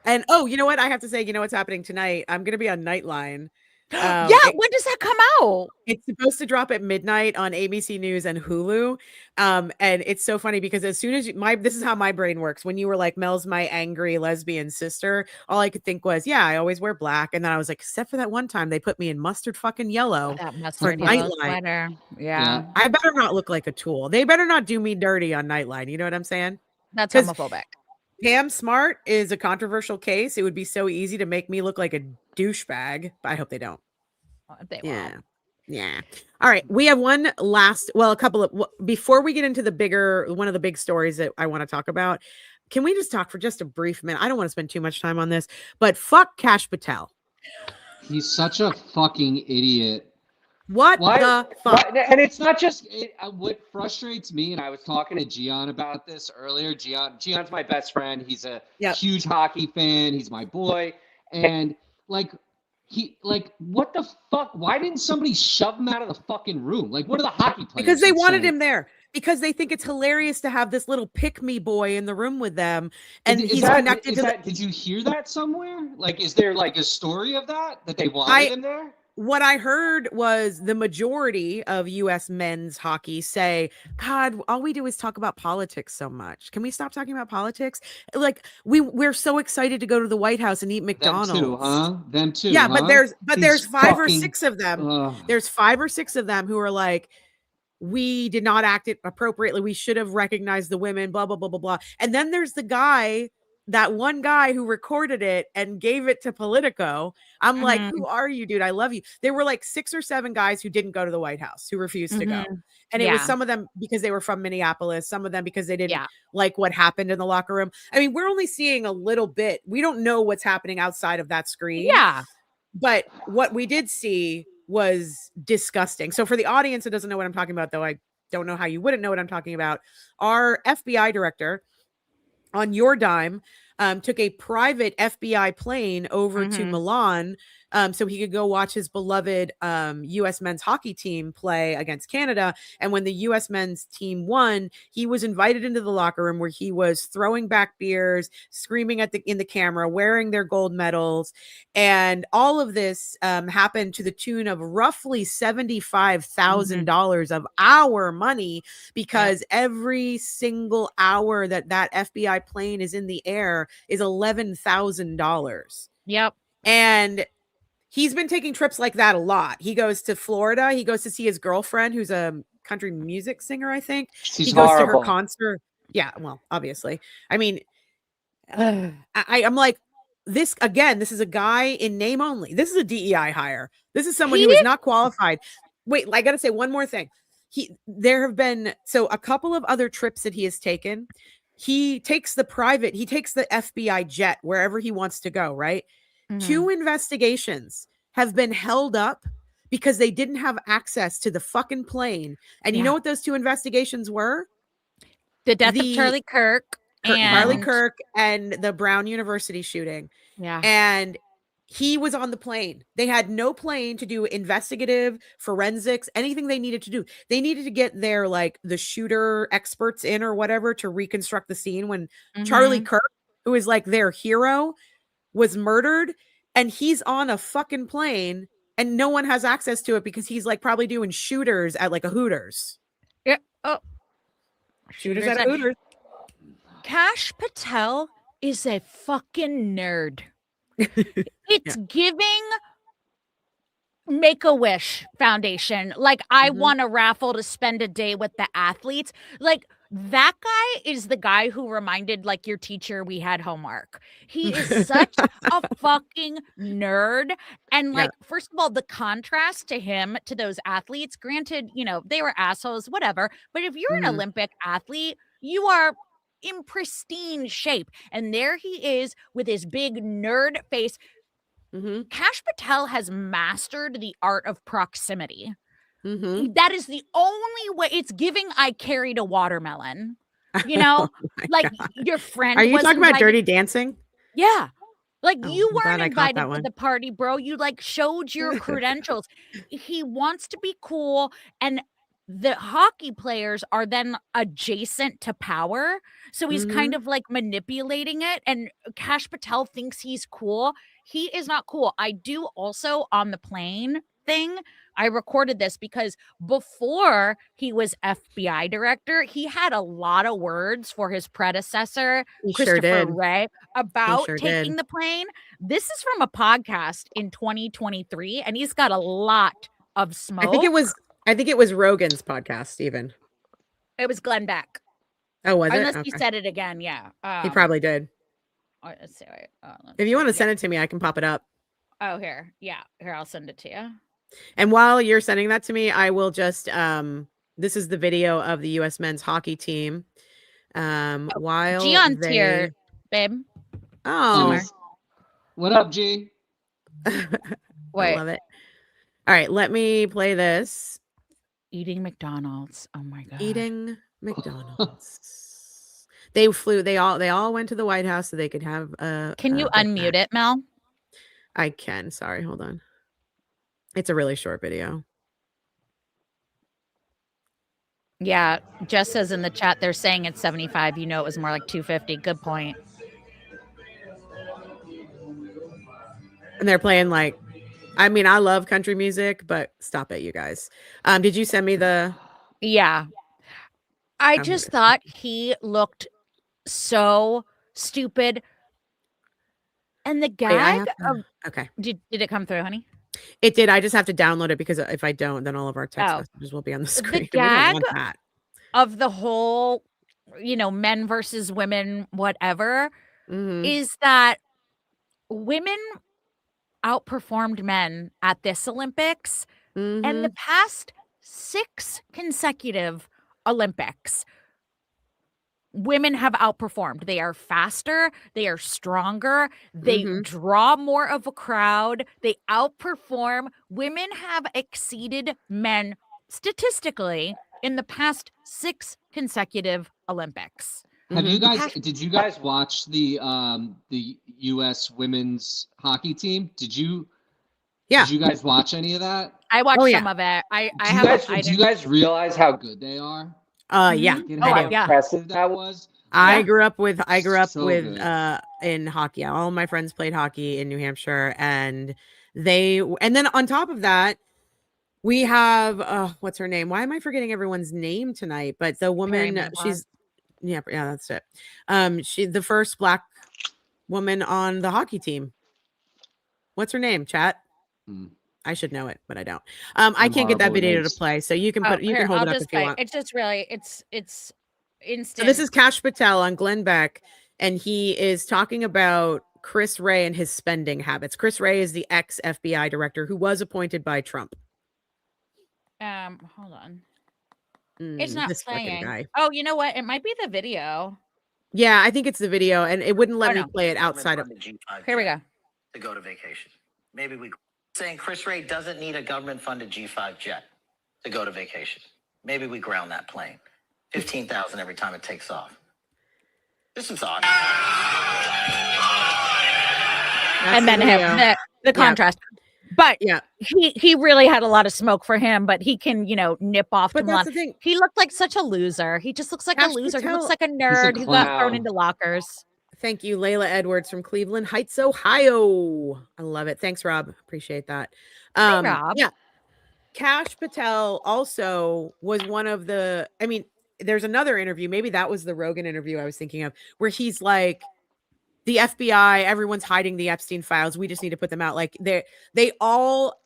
and you know what? I have to say, what's happening tonight? I'm gonna be on Nightline. When does that come out? It's supposed to drop at midnight on ABC News and Hulu. And it's so funny because as soon as this is how my brain works. When you were like, Mel's my angry lesbian sister, all I could think was, I always wear black. And then I was like, except for that one time they put me in mustard fucking yellow. That mustard yellow sweater. Yeah. I better not look like a tool. They better not do me dirty on Nightline. You know what I'm saying? That's homophobic. Pam Smart is a controversial case. It would be so easy to make me look like a douchebag, but I hope they don't. They Yeah. won't. Yeah. All right. We have one last, a couple of, before we get into one of the big stories that I want to talk about, can we just talk for just a brief minute? I don't want to spend too much time on this, but fuck Cash Patel. He's such a fucking idiot. What the fuck? And it's not just what frustrates me. And I was talking to Gian about this earlier. Gian's my best friend. He's a huge hockey fan. He's my boy. And what the fuck? Why didn't somebody shove him out of the fucking room? Like, what are the hockey players? Because they wanted him there. Because they think it's hilarious to have this little pick-me boy in the room with them, and he's connected to that. Did you hear that somewhere? Like, is there like a story of that they wanted him there? What I heard was the majority of U.S. men's hockey say, God, all we do is talk about politics so much. Can we stop talking about politics? Like, we're so excited to go to the White House and eat McDonald's. Them too, huh? Them too. Yeah, huh? but there's 5 or 6 of them. There's 5 or 6 of them who are like, we did not act it appropriately. We should have recognized the women, blah, blah, blah, blah, blah. And then there's that one guy who recorded it and gave it to Politico. I'm like, who are you, dude? I love you. There were like 6 or 7 guys who didn't go to the White House, who refused to go. And it was some of them because they were from Minneapolis, some of them because they didn't like what happened in the locker room. I mean, we're only seeing a little bit. We don't know what's happening outside of that screen. Yeah. But what we did see was disgusting. So for the audience that doesn't know what I'm talking about, though, I don't know how you wouldn't know what I'm talking about. Our FBI director, on your dime, took a private FBI plane over to Milan so he could go watch his beloved U.S. men's hockey team play against Canada. And when the U.S. men's team won, he was invited into the locker room where he was throwing back beers, screaming in the camera, wearing their gold medals. And all of this happened to the tune of roughly $75,000 of our money, because every single hour that FBI plane is in the air is $11,000. Yep. And he's been taking trips like that a lot. He goes to Florida. He goes to see his girlfriend, who's a country music singer, I think. She's he goes horrible. to her concert. Yeah, well, obviously. I mean, I'm like, this is a guy in name only. This is a DEI hire. This is someone who is not qualified. Wait, I got to say one more thing. There have been a couple of other trips that he has taken. He takes the FBI jet wherever he wants to go, right? 2 investigations have been held up because they didn't have access to the fucking plane. And you know what those 2 investigations were? The death of Charlie Kirk and the Brown University shooting. Yeah. And he was on the plane. They had no plane to do investigative, forensics, anything they needed to do. They needed to get their the shooter experts in or whatever to reconstruct the scene when Charlie Kirk, who is like their hero, was murdered, and he's on a fucking plane and no one has access to it because he's probably doing shooters at a Hooters. Yeah. Oh, shooters at a Hooters. Cash Patel is a fucking nerd. It's giving Make-A-Wish Foundation. I won a raffle to spend a day with the athletes. That guy is the guy who reminded your teacher we had homework. He is such a fucking nerd. And first of all, the contrast to him, to those athletes, granted, they were assholes, whatever. But if you're an Olympic athlete, you are in pristine shape. And there he is with his big nerd face. Cash Patel has mastered the art of proximity. That is the only way. It's giving I carried a watermelon. Your friend. Are you talking about Dirty Dancing? Yeah. You weren't invited to the party, bro. You showed your credentials. He wants to be cool, and the hockey players are then adjacent to power. So he's kind of manipulating it. And Cash Patel thinks he's cool. He is not cool. I do also on the plane thing. I recorded this because before he was FBI director, he had a lot of words for his predecessor, Christopher Wray, about taking the plane. This is from a podcast in 2023, and he's got a lot of smoke. I think it was Rogan's podcast, even. It was Glenn Beck. Oh, was it? Unless Okay. he said it again, yeah. He probably did. Let's see. Wait, if you want to send it to me, I can pop it up. Oh, here. Yeah. Here, I'll send it to you. And while you're sending that to me, I will just this is the video of the US men's hockey team. While Gion's here, babe. Oh. What up, G? Wait. I love it. All right, let me play this. Eating McDonald's. Oh my god. Eating McDonald's. They all went to the White House so they could have Can you unmute it, Mel? I can. Sorry, hold on. It's a really short video. Yeah, Jess says in the chat they're saying it's 75. You know it was more like 250. Good point. And they're playing like, I mean, I love country music, but stop it, you guys. Did you send me the? Yeah. I just thought he looked so stupid. And the gag of okay. Did it come through, honey? It did. I just have to download it because if I don't, then all of our text messages will be on the screen. The gag of the whole, men versus women, whatever, is that women outperformed men at this Olympics and the past 6 consecutive Olympics. Women have outperformed. They are faster. They are stronger. They draw more of a crowd. They outperform. Women have exceeded men statistically in the past 6 consecutive Olympics. Did you guys watch the U.S. women's hockey team? Did you guys watch any of that? I watched some of it. Do you guys realize how good they are? Yeah. How impressive that was. I grew up with in hockey. All of my friends played hockey in New Hampshire, and then on top of that, we have what's her name? Why am I forgetting everyone's name tonight? But the woman, she's that's it. She the first Black woman on the hockey team. What's her name? Chat. I should know it, but I don't. I can't get that video to play, so you can hold it up if you want. It's just really it's instant. So this is Cashapp Patel on Glenn Beck, and he is talking about Chris Wray and his spending habits. Chris Wray is the ex-FBI director who was appointed by Trump. Hold on. It's not playing. Guy. Oh, you know what? It might be the video. Yeah, I think it's the video, and it wouldn't let me play it outside of. Here we go. To go to vacation. Maybe we saying Chris Wray doesn't need a government-funded G5 jet to go to vacation. Maybe we ground that plane. 15,000 every time it takes off. Just some thought. And then the contrast. But he really had a lot of smoke for him, but he can, nip off. But that's the thing. He looked like such a loser. He just looks like a loser. He looks like a nerd who got thrown into lockers. Thank you, Layla Edwards from Cleveland Heights, Ohio. I love it. Thanks, Rob. Appreciate that. Hey, Rob. Yeah. Cashapp Patel also was one of the, there's another interview. Maybe that was the Rogan interview I was thinking of, where he's like, the FBI, everyone's hiding the Epstein Files. We just need to put them out. Like they all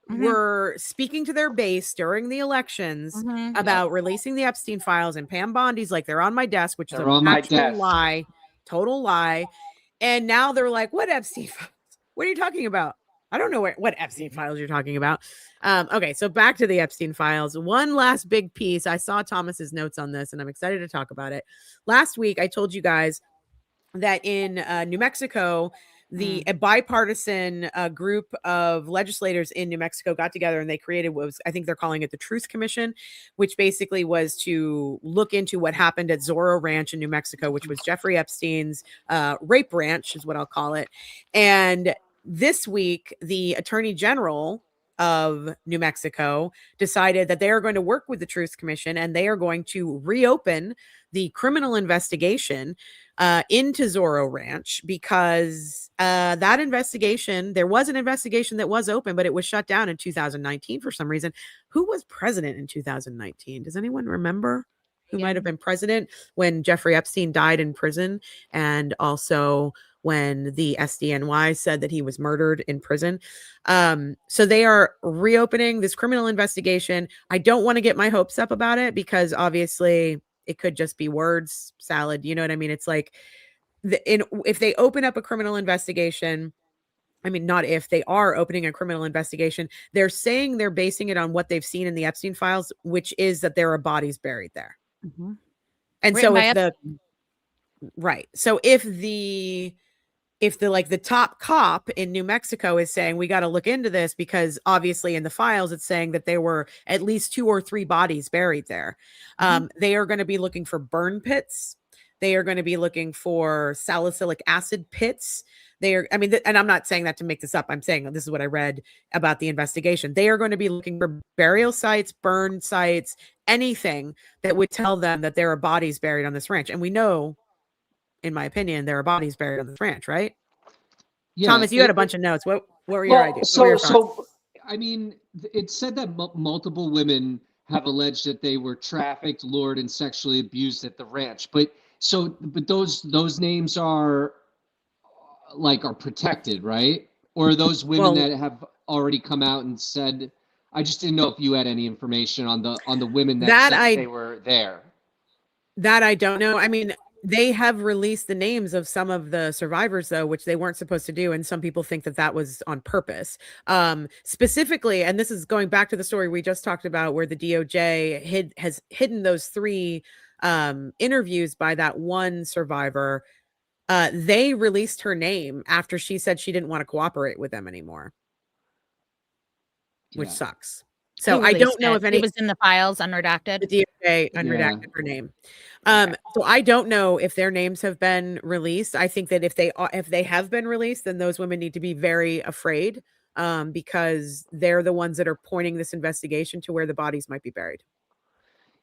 were speaking to their base during the elections about releasing the Epstein Files, and Pam Bondi's like, they're on my desk, which is a lie. Total lie. And now they're like, what Epstein Files? What are you talking about? I don't know what Epstein Files you're talking about. Okay, so back to the Epstein Files. One last big piece. I saw Thomas's notes on this, and I'm excited to talk about it. Last week, I told you guys that in New Mexico, a bipartisan group of legislators in New Mexico got together and they created what was, I think they're calling it the Truth Commission, which basically was to look into what happened at Zoro Ranch in New Mexico, which was Jeffrey Epstein's rape ranch is what I'll call it. And this week, the Attorney General of New Mexico decided that they are going to work with the Truth Commission and they are going to reopen the criminal investigation into Zoro Ranch because that investigation, there was an investigation that was open, but it was shut down in 2019 for some reason. Who was president in 2019? Does anyone remember who might have been president when Jeffrey Epstein died in prison, and also when the SDNY said that he was murdered in prison? So they are reopening this criminal investigation. I don't want to get my hopes up about it because obviously It could just be words salad. You know what I mean? It's like if they open up a criminal investigation, I mean, not if they are opening a criminal investigation, they're saying they're basing it on what they've seen in the Epstein files, which is that there are bodies buried there. Mm-hmm. And Written so if the top cop in New Mexico is saying we got to look into this because obviously in the files it's saying that there were at least 2 or 3 bodies buried there. They are going to be looking for burn pits. They are going to be looking for salicylic acid pits. And I'm not saying that to make this up. I'm saying this is what I read about the investigation. They are going to be looking for burial sites, burn sites, anything that would tell them that there are bodies buried on this ranch. And we know, in my opinion, there are bodies buried on this ranch, right? Yeah, Thomas, you had a bunch of notes. What were your ideas? So, I mean, it said that multiple women have alleged that they were trafficked, lured, and sexually abused at the ranch. But those names are protected, right? Or are those women that have already come out and said? I just didn't know if you had any information on the women that said they were there. That I don't know. I mean, they have released the names of some of the survivors, though, which they weren't supposed to do. And some people think that was on purpose. Specifically, and this is going back to the story we just talked about where the DOJ has hidden those 3 interviews by that one survivor. They released her name after she said she didn't want to cooperate with them anymore, which sucks. So I don't know if any was in the files unredacted. The DOJ unredacted her name. So I don't know if their names have been released. I think that if they have been released, then those women need to be very afraid because they're the ones that are pointing this investigation to where the bodies might be buried.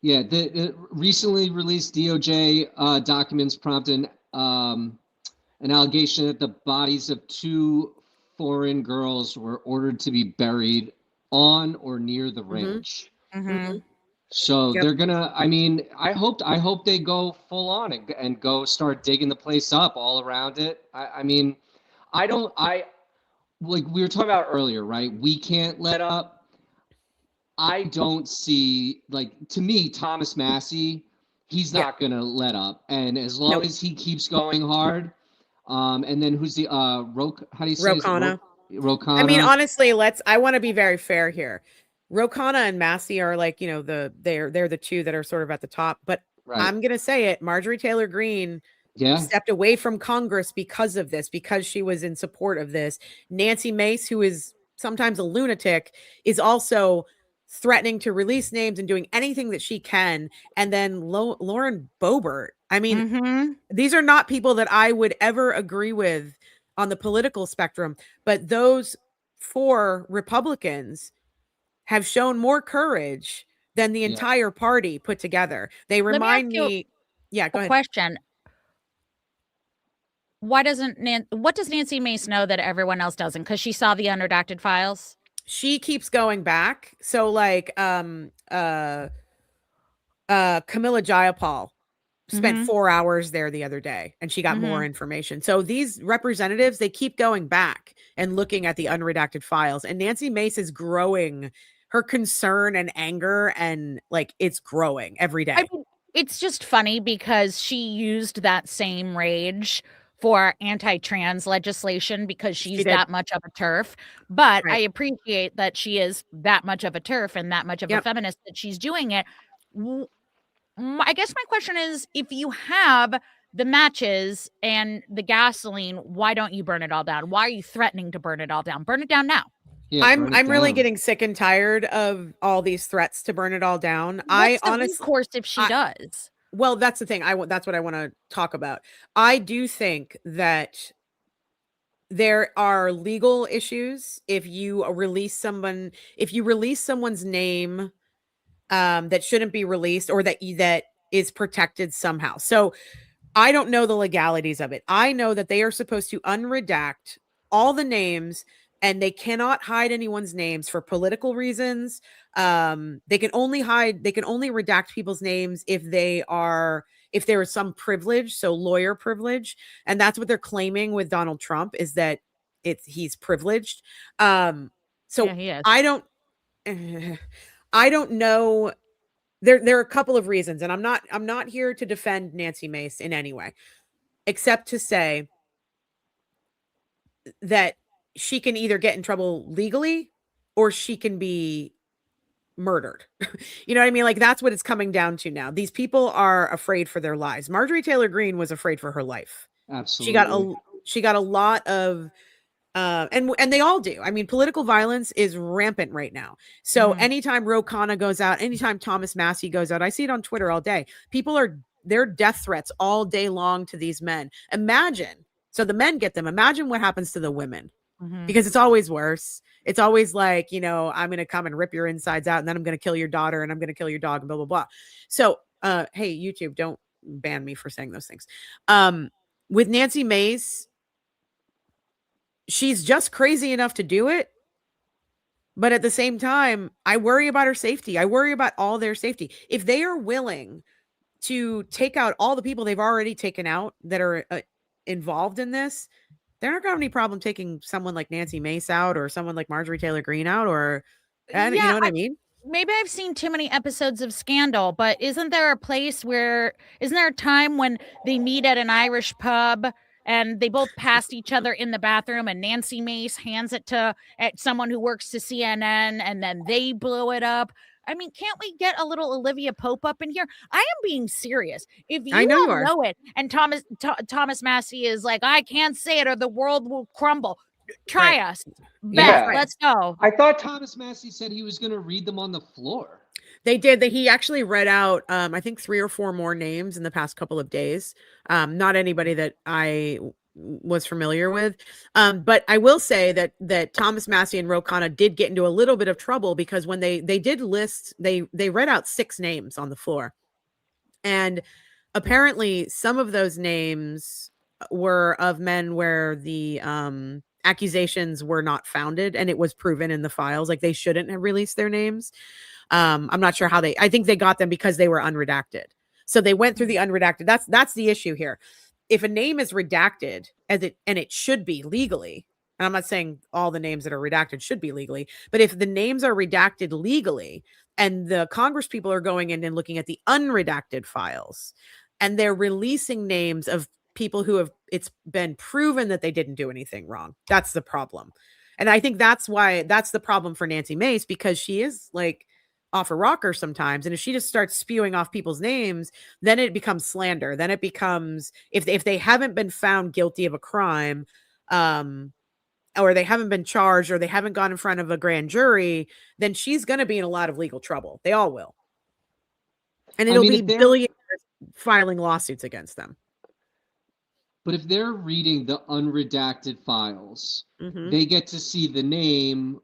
Yeah, the recently released DOJ documents prompted an allegation that the bodies of 2 foreign girls were ordered to be buried on or near the ranch. Mm-hmm. So they're gonna. I mean, I hope they go full on and go start digging the place up all around it. I mean, like we were talking about earlier, right? We can't let up. I don't see, to me, Thomas Massey, he's not gonna let up, and as long as he keeps going hard, and then who's the how do you say Rokana? Rokana. I mean, honestly, I want to be very fair here. Rokana and Massey are they're the 2 that are sort of at the top, but I'm going to say it. Marjorie Taylor Greene stepped away from Congress because of this, because she was in support of this. Nancy Mace, who is sometimes a lunatic, is also threatening to release names and doing anything that she can. And then Lauren Boebert. I mean, these are not people that I would ever agree with on the political spectrum, but those 4 Republicans have shown more courage than the entire party put together. They remind me. Yeah, go ahead. Question. What does Nancy Mace know that everyone else doesn't? Because she saw the unredacted files. She keeps going back. So Camilla Jayapal spent 4 hours there the other day and she got more information. So these representatives, they keep going back and looking at the unredacted files, and Nancy Mace is growing her concern and anger, and it's growing every day. I mean, it's just funny because she used that same rage for anti-trans legislation because she's that much of a TERF. But I appreciate that she is that much of a TERF and that much of a feminist that she's doing it. I guess my question is, if you have the matches and the gasoline, why don't you burn it all down? Why are you threatening to burn it all down? Burn it down now. Yeah, I'm really getting sick and tired of all these threats to burn it all down. What's the recourse if she does? Well, that's the thing. That's what I want to talk about. I do think that there are legal issues if you release someone's name that shouldn't be released, or that is protected somehow. So I don't know the legalities of it. I know that they are supposed to unredact all the names, and they cannot hide anyone's names for political reasons. They can only redact people's names if there is some privilege, so lawyer privilege. And that's what they're claiming with Donald Trump, is that he's privileged. So he is. I don't know there are a couple of reasons, and I'm not here to defend Nancy Mace in any way, except to say that she can either get in trouble legally or she can be murdered. You know what I mean? Like, that's what it's coming down to now. These people are afraid for their lives. Marjorie Taylor Greene was afraid for her life. Absolutely. She got a lot of and they all do. I mean, political violence is rampant right now. So anytime Ro Khanna goes out, anytime Thomas Massie goes out, I see it on Twitter all day. They're death threats all day long to these men. Imagine. So the men get them. Imagine what happens to the women. Because it's always worse. It's always like, you know, I'm going to come and rip your insides out, and then I'm going to kill your daughter, and I'm going to kill your dog, and blah, blah, blah. So, hey, YouTube, don't ban me for saying those things. With Nancy Mace, she's just crazy enough to do it. But at the same time, I worry about her safety. I worry about all their safety. If they are willing to take out all the people they've already taken out that are involved in this, they're not going to have any problem taking someone like Nancy Mace out, or someone like Marjorie Taylor Greene out, or you know what I mean? Maybe I've seen too many episodes of Scandal, but isn't there a time when they meet at an Irish pub and they both passed each other in the bathroom, and Nancy Mace hands it to someone who works to CNN, and then they blow it up? I mean, can't we get a little Olivia Pope up in here? I am being serious. If you don't know it, and Thomas Massie is like, I can't say it or the world will crumble. Try us. Beth, let's go. I thought Thomas Massie said he was going to read them on the floor. They did. He actually read out, I think 3 or 4 more names in the past couple of days. Not anybody that I was familiar with. But I will say that Thomas Massie and Ro Khanna did get into a little bit of trouble, because when they did list, they read out 6 names on the floor. And apparently some of those names were of men where the accusations were not founded, and it was proven in the files. Like, they shouldn't have released their names. I'm not sure how I think they got them because they were unredacted. So they went through the unredacted. That's the issue here. If a name is redacted, and it should be legally, and I'm not saying all the names that are redacted should be legally, but if the names are redacted legally, and the Congress people are going in and looking at the unredacted files, and they're releasing names of people who it's been proven that they didn't do anything wrong, that's the problem. And I think that's the problem for Nancy Mace, because she is like off a rocker sometimes. And if she just starts spewing off people's names, then it becomes slander. Then it becomes, if they haven't been found guilty of a crime, or they haven't been charged, or they haven't gone in front of a grand jury, then she's going to be in a lot of legal trouble. They all will. And it'll be billionaires filing lawsuits against them. But if they're reading the unredacted files, they get to see the name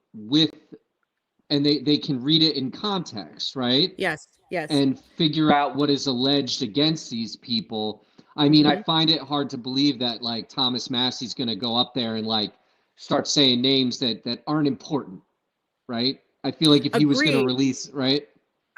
and they can read it in context, right? Yes. And figure out what is alleged against these people. I mean, I find it hard to believe that, like, Thomas Massie's going to go up there and, like, start saying names that aren't important, right? I feel like if he was going to release, right?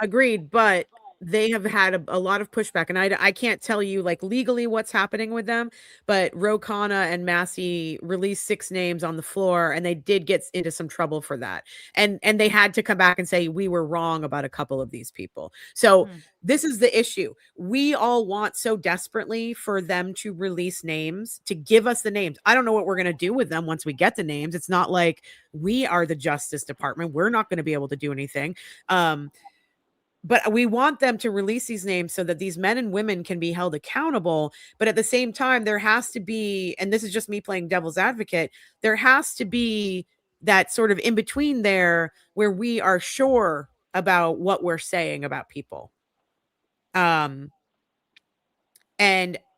Agreed, but they have had a lot of pushback, and I can't tell you like legally what's happening with them, but Ro Khanna and Massie released 6 names on the floor, and they did get into some trouble for that. And they had to come back and say, we were wrong about a couple of these people. So this is the issue. We all want so desperately for them to release names, to give us the names. I don't know what we're going to do with them once we get the names. It's not like we are the Justice Department. We're not going to be able to do anything. But we want them to release these names so that these men and women can be held accountable. But at the same time, there has to be, and this is just me playing devil's advocate, there has to be that sort of in between there where we are sure about what we're saying about people. And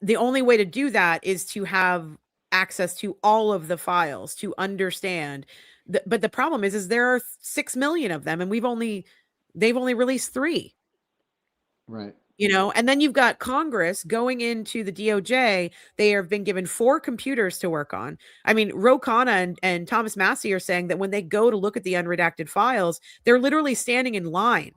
the only way to do that is to have access to all of the files to understand. But the problem is there are 6 million of them, and they've only released 3. Right. You know, and then you've got Congress going into the DOJ. They have been given 4 computers to work on. I mean, Ro Khanna and Thomas Massie are saying that when they go to look at the unredacted files, they're literally standing in line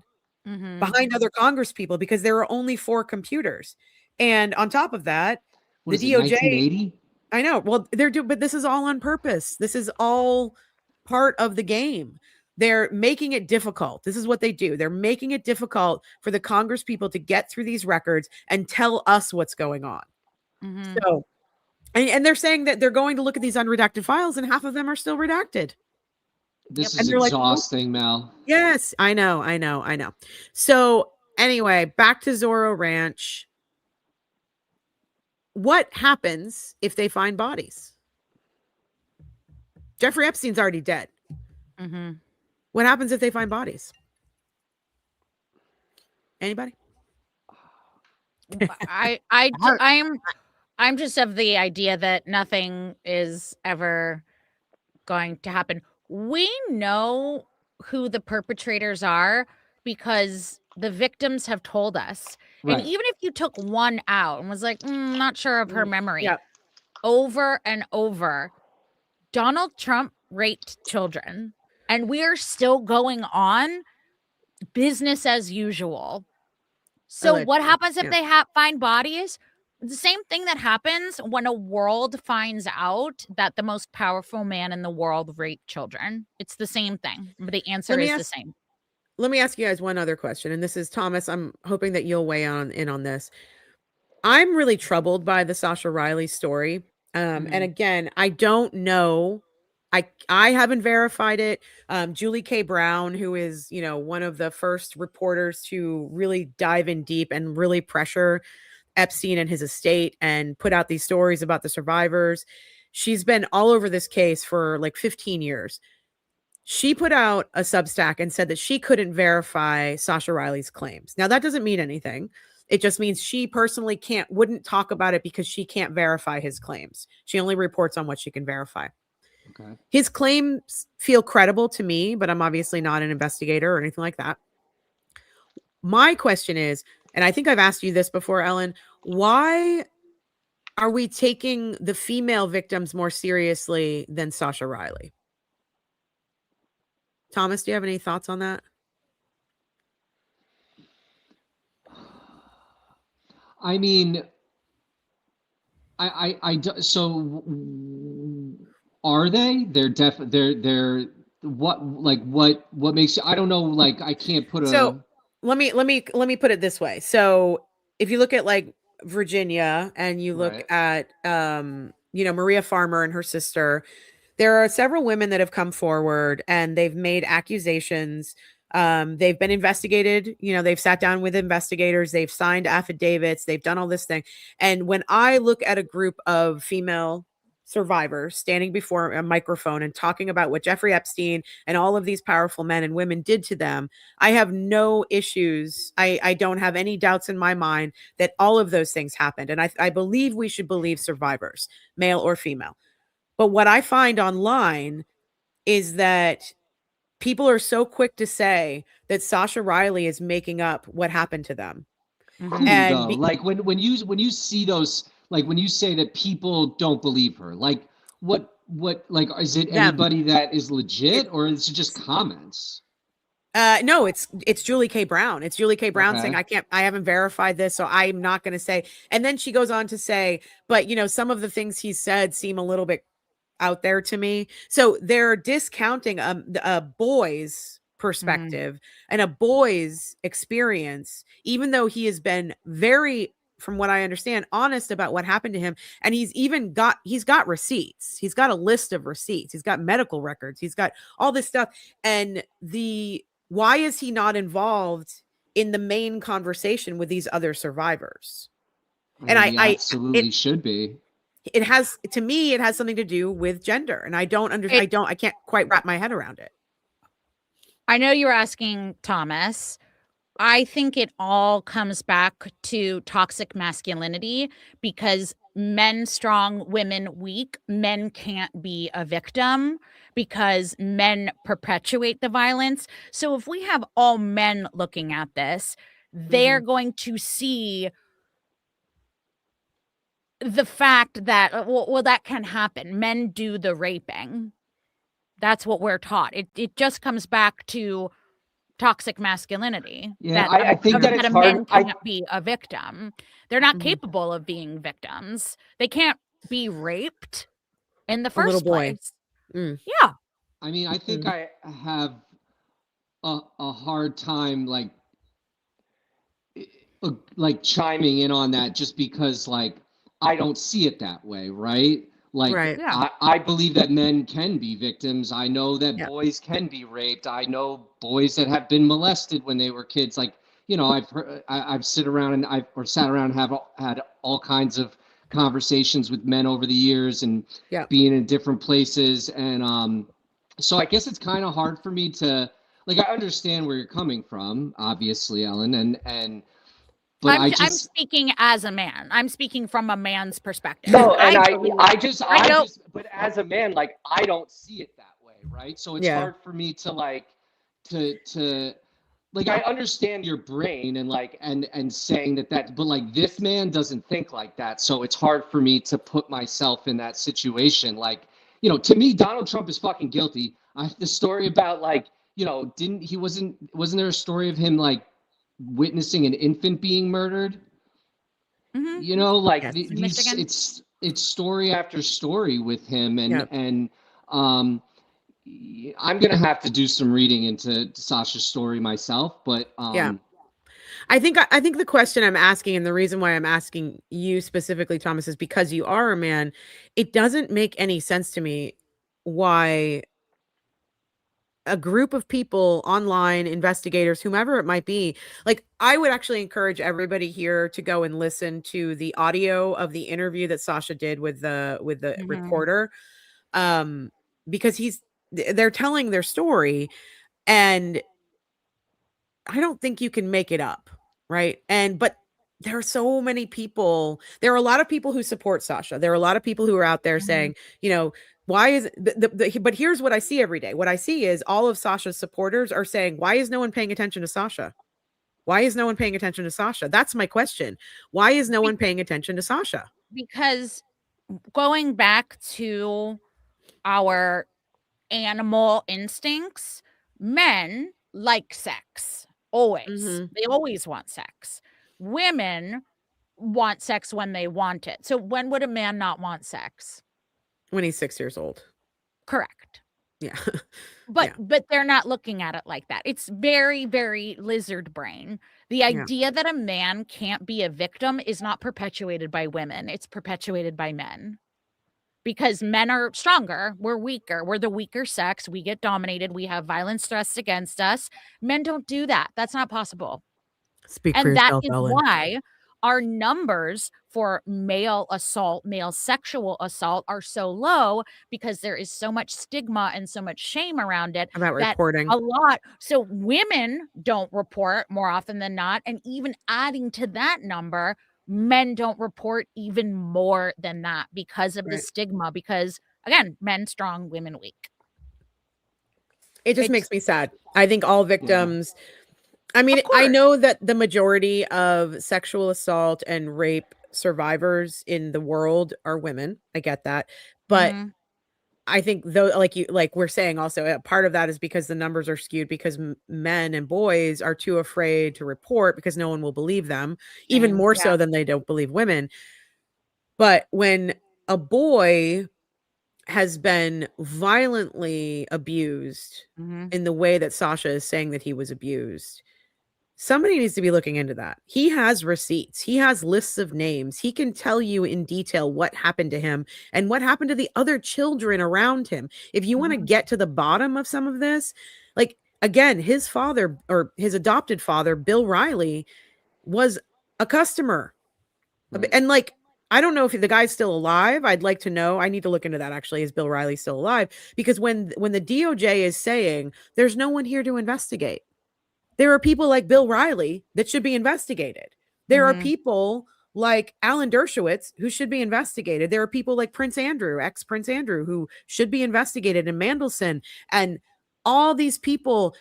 behind other Congress people because there are only 4 computers. And on top of that, the DOJ. 1980? I know. Well, but this is all on purpose. This is all part of the game. they're making it difficult. This is what they do. They're making it difficult for the Congress people to get through these records and tell us what's going on. So, and they're saying that they're going to look at these unredacted files and half of them are still redacted. This is exhausting, Mel. Yes, I know. So anyway, back to Zoro Ranch. What happens if they find bodies? Jeffrey Epstein's already dead. What happens if they find bodies? Anybody? I'm just of the idea that nothing is ever going to happen. We know who the perpetrators are because the victims have told us. Right. And even if you took one out and was like, not sure of her memory, over and over, Donald Trump raped children. And we are still going on business as usual. So what happens if they find bodies? The same thing that happens when a world finds out that the most powerful man in the world raped children. It's the same thing. But the answer is the same. Let me ask you guys one other question. And this is Thomas. I'm hoping that you'll weigh in on this. I'm really troubled by the Sasha Riley story. And again, I don't know. I haven't verified it. Julie K. Brown, who is, one of the first reporters to really dive in deep and really pressure Epstein and his estate and put out these stories about the survivors. She's been all over this case for like 15 years. She put out a Substack and said that she couldn't verify Sasha Riley's claims. Now, that doesn't mean anything. It just means she personally wouldn't talk about it because she can't verify his claims. She only reports on what she can verify. Okay. His claims feel credible to me, but I'm obviously not an investigator or anything like that. My question is, and I think I've asked you this before, Ellyn, why are we taking the female victims more seriously than Sasha Riley? Thomas, do you have any thoughts on that? I mean, so are they? They're what makes you, I don't know, like I can't put So let me put it this way. So if you look at like Virginia and you look at Maria Farmer and her sister, there are several women that have come forward and they've made accusations. They've been investigated. They've sat down with investigators. They've signed affidavits. They've done all this thing. And when I look at a group of female survivors standing before a microphone and talking about what Jeffrey Epstein and all of these powerful men and women did to them, I have no issues. I don't have any doubts in my mind that all of those things happened. And I believe we should believe survivors, male or female. But what I find online is that people are so quick to say that Sasha Riley is making up what happened to them. And like when you see those, like when you say that people don't believe her, like what like is it anybody that is legit or is it just comments? No, it's Julie K. Brown. It's Julie K. Brown saying, I haven't verified this, so I'm not going to say. And then she goes on to say, but some of the things he said seem a little bit out there to me. So they're discounting a boy's perspective and a boy's experience, even though he has been very, from what I understand, honest about what happened to him. And he's got receipts. He's got a list of receipts. He's got medical records. He's got all this stuff. And why is he not involved in the main conversation with these other survivors? I absolutely should be. It has something to do with gender, and I can't quite wrap my head around it. I know you're asking Thomas. I think it all comes back to toxic masculinity because men strong, women weak. Men can't be a victim because men perpetuate the violence. So if we have all men looking at this, they're going to see the fact that, that can happen. Men do the raping. That's what we're taught. It just comes back to toxic masculinity. Yeah, I think that it's hard. Men can't be a victim. They're not capable of being victims. They can't be raped in the first place. Yeah. I mean, I think I have a hard time like chiming in on that, just because like I don't see it that way, right? Like Right. Yeah. I believe that men can be victims. I know that Yeah. boys can be raped. I know boys that have been molested when they were kids. Like, I've sit around and sat around and had all kinds of conversations with men over the years, and Yeah. being in different places. And so I guess it's kind of hard for me to, like, I understand where you're coming from, obviously, Ellyn, and but I'm speaking as a man. I'm speaking from a man's perspective. No, and but as a man, like, I don't see it that way, right? So it's hard for me to like, I understand your brain and like and saying that, but like this man doesn't think like that, so it's hard for me to put myself in that situation. Like, to me, Donald Trump is fucking guilty. The story about, like, wasn't there a story of him like witnessing an infant being murdered? Like, Yes. it's story after story with him, and I'm gonna have to do some reading into Sasha's story myself, but I think the question I'm asking, and the reason why I'm asking you specifically, Thomas, is because you are a man. It doesn't make any sense to me why a group of people online, investigators, whomever it might be, like, I would actually encourage everybody here to go and listen to the audio of the interview that Sasha did with the reporter, because they're telling their story, and I don't think you can make it up, right? But there are so many people. There are a lot of people who support Sasha. There are a lot of people who are out there saying, why is but here's what I see every day. What I see is all of Sasha's supporters are saying, why is no one paying attention to Sasha? Why is no one paying attention to Sasha? That's my question. Why is no one paying attention to Sasha? Because going back to our animal instincts, men like sex. Always. They always want sex. Women want sex when they want it. So when would a man not want sex? When he's 6 years old. Correct. Yeah. But they're not looking at it like that. It's very, very lizard brain. The idea that a man can't be a victim is not perpetuated by women. It's perpetuated by men. Because men are stronger, we're weaker, we're the weaker sex, we get dominated, we have violence thrust against us. Men don't do that. That's not possible. Speak for yourself, that is Ellyn. why our numbers for male assault, male sexual assault are so low, because there is so much stigma and so much shame around it. About reporting. A lot. So women don't report more often than not. And even adding to that number, men don't report even more than that because of the stigma. Because, again, men strong, women weak. It just makes me sad. I think all victims... I mean, I know that the majority of sexual assault and rape survivors in the world are women. I get that. But I think, though, like we're saying also, part of that is because the numbers are skewed, because men and boys are too afraid to report because no one will believe them, even more so than they don't believe women. But when a boy has been violently abused in the way that Sasha is saying that he was abused, somebody needs to be looking into that. He has receipts. He has lists of names. He can tell you in detail what happened to him and what happened to the other children around him. If you want to get to the bottom of some of this, like, again, his father, or his adopted father, Bill Riley, was a customer. And, like, I don't know if the guy's still alive. I'd like to know. I need to look into that, actually. Is Bill Riley still alive? Because when the DOJ is saying there's no one here to investigate, there are people like Bill Riley that should be investigated. There are people like Alan Dershowitz who should be investigated. There are people like Prince Andrew, ex-Prince Andrew, who should be investigated, and Mandelson, and all these people.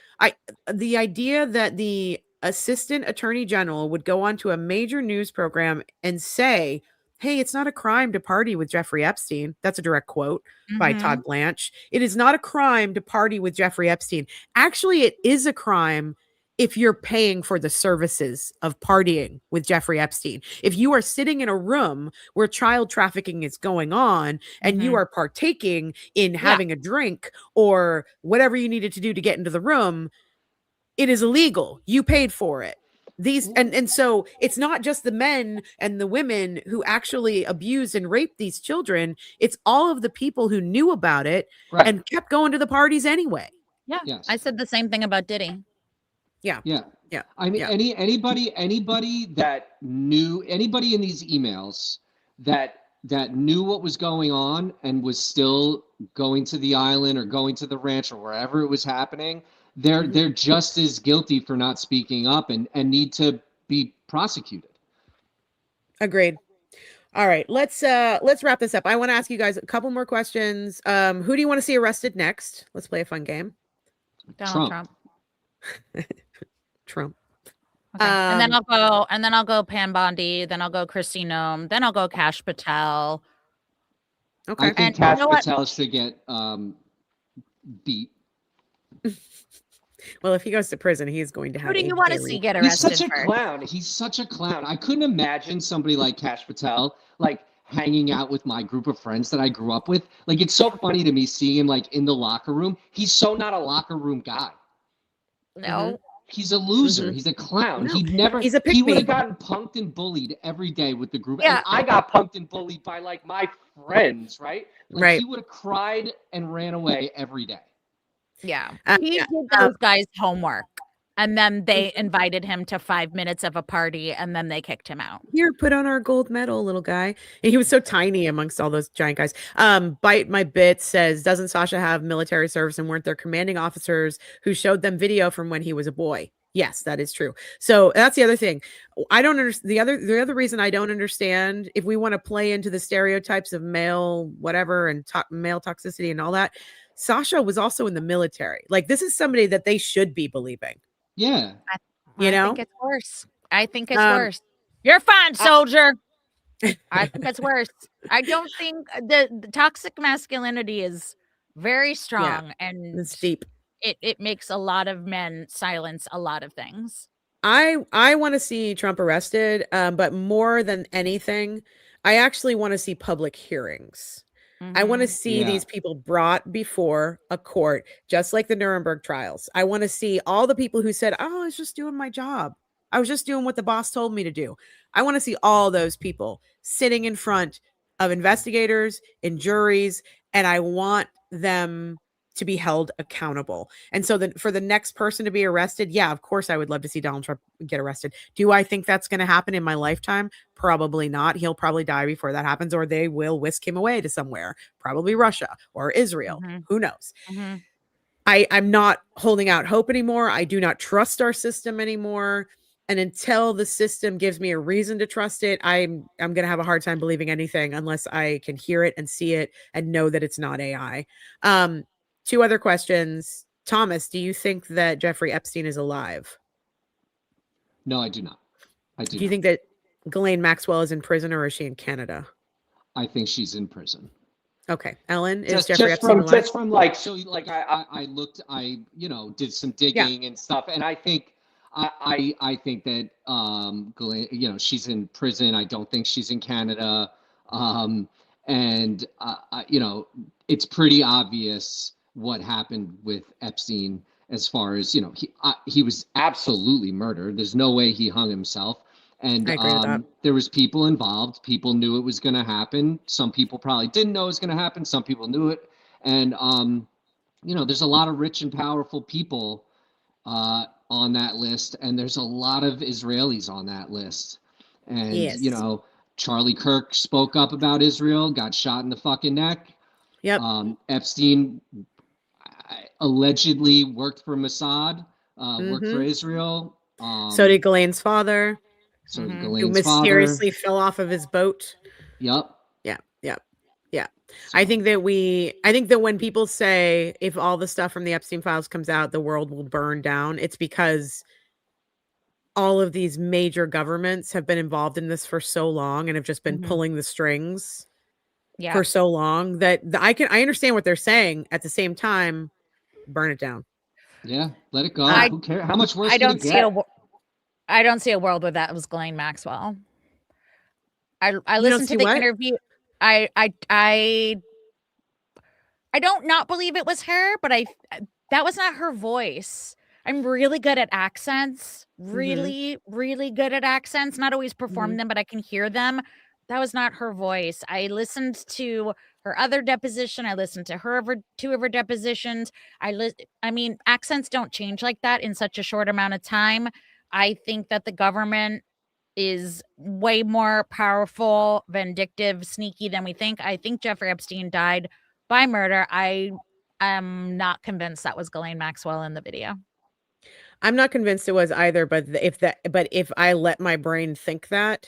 The idea that the assistant attorney general would go onto a major news program and say, hey, it's not a crime to party with Jeffrey Epstein. That's a direct quote by Todd Blanche. It is not a crime to party with Jeffrey Epstein. Actually, it is a crime if you're paying for the services of partying with Jeffrey Epstein. If you are sitting in a room where child trafficking is going on and you are partaking in having a drink or whatever you needed to do to get into the room, it is illegal. You paid for it. These and so it's not just the men and the women who actually abused and raped these children. It's all of the people who knew about it and kept going to the parties anyway. Yeah. Yes. I said the same thing about Diddy. Yeah. Yeah. Yeah. I mean, anybody that knew, anybody in these emails that knew what was going on and was still going to the island or going to the ranch or wherever it was happening, they're just as guilty for not speaking up and need to be prosecuted. Agreed. All right, let's wrap this up. I want to ask you guys a couple more questions. Who do you want to see arrested next? Let's play a fun game. Donald Trump. Trump. Okay. And then I'll go Pam Bondi, then I'll go Christine Nome, then I'll go Cash Patel. Okay. I think Cash Patel should get beat. Well, if he goes to prison, he's going to have. Who do you want to see get arrested? He's such a clown. He's such a clown. I couldn't imagine somebody like Cash Patel like hanging out with my group of friends that I grew up with. Like, it's so funny to me seeing him like in the locker room. He's so not a locker room guy. No. He's a loser. He's a clown. No. He would have gotten punked and bullied every day with the group. Yeah. And I got punked and bullied by like my friends, right? Like, right. He would have cried and ran away every day. Yeah. He did those guys' homework. And then they invited him to 5 minutes of a party and then they kicked him out. Here, put on our gold medal, little guy. And he was so tiny amongst all those giant guys. Bite My Bit says, doesn't Sasha have military service and weren't there commanding officers who showed them video from when he was a boy? Yes, that is true. So that's the other thing. I don't understand. The other reason I don't understand, if we want to play into the stereotypes of male whatever and male toxicity and all that, Sasha was also in the military. Like, this is somebody that they should be believing. Yeah. I think it's worse. I think it's worse. You're fine, soldier. I think it's worse. I don't think the toxic masculinity is very strong and it's deep. It makes a lot of men silence a lot of things. I want to see Trump arrested, but more than anything, I actually want to see public hearings. I want to see these people brought before a court, just like the Nuremberg trials. I want to see all the people who said, oh, I was just doing my job. I was just doing what the boss told me to do. I want to see all those people sitting in front of investigators and juries, and I want them to be held accountable. And so for the next person to be arrested, yeah, of course, I would love to see Donald Trump get arrested. Do I think that's going to happen in my lifetime? Probably not. He'll probably die before that happens, or they will whisk him away to somewhere, probably Russia or Israel. Who knows? I'm not holding out hope anymore. I do not trust our system anymore. And until the system gives me a reason to trust it, I'm going to have a hard time believing anything unless I can hear it and see it and know that it's not AI. Two other questions. Thomas, do you think that Jeffrey Epstein is alive? No, I do not. Do you think that Ghislaine Maxwell is in prison, or is she in Canada? I think she's in prison. Okay. Ellen, is Jeffrey Epstein alive? Just from like, so like I looked, I did some digging and stuff, and I think I think that Ghislaine, she's in prison. I don't think she's in Canada. And it's pretty obvious what happened with Epstein, as far as, he was absolutely murdered. There's no way he hung himself. And I agree with that. There was people involved. People knew it was going to happen. Some people probably didn't know it was going to happen. Some people knew it. And, there's a lot of rich and powerful people on that list. And there's a lot of Israelis on that list. And, yes. Charlie Kirk spoke up about Israel, got shot in the fucking neck. Yep. Epstein allegedly worked for Mossad, worked for Israel. So did Ghislaine's father. So did Who Ghislaine's mysteriously fell off of his boat. Yep. Yeah. I think that when people say, if all the stuff from the Epstein Files comes out, the world will burn down, it's because all of these major governments have been involved in this for so long and have just been pulling the strings for so long that I understand what they're saying. At the same time, burn it down. Yeah, let it go. Who cares? How much worse can it get? I don't see a world where that was Ghislaine Maxwell. I listened to the interview. I don't not believe it was her, but that was not her voice. I'm really good at accents. Mm-hmm. Really, really good at accents. Not always perform them, but I can hear them. That was not her voice. I listened to her other deposition. I listened to two of her depositions. I mean, accents don't change like that in such a short amount of time. I think that the government is way more powerful, vindictive, sneaky than we think. I think Jeffrey Epstein died by murder. I am not convinced that was Ghislaine Maxwell in the video. I'm not convinced it was either, but if I let my brain think that,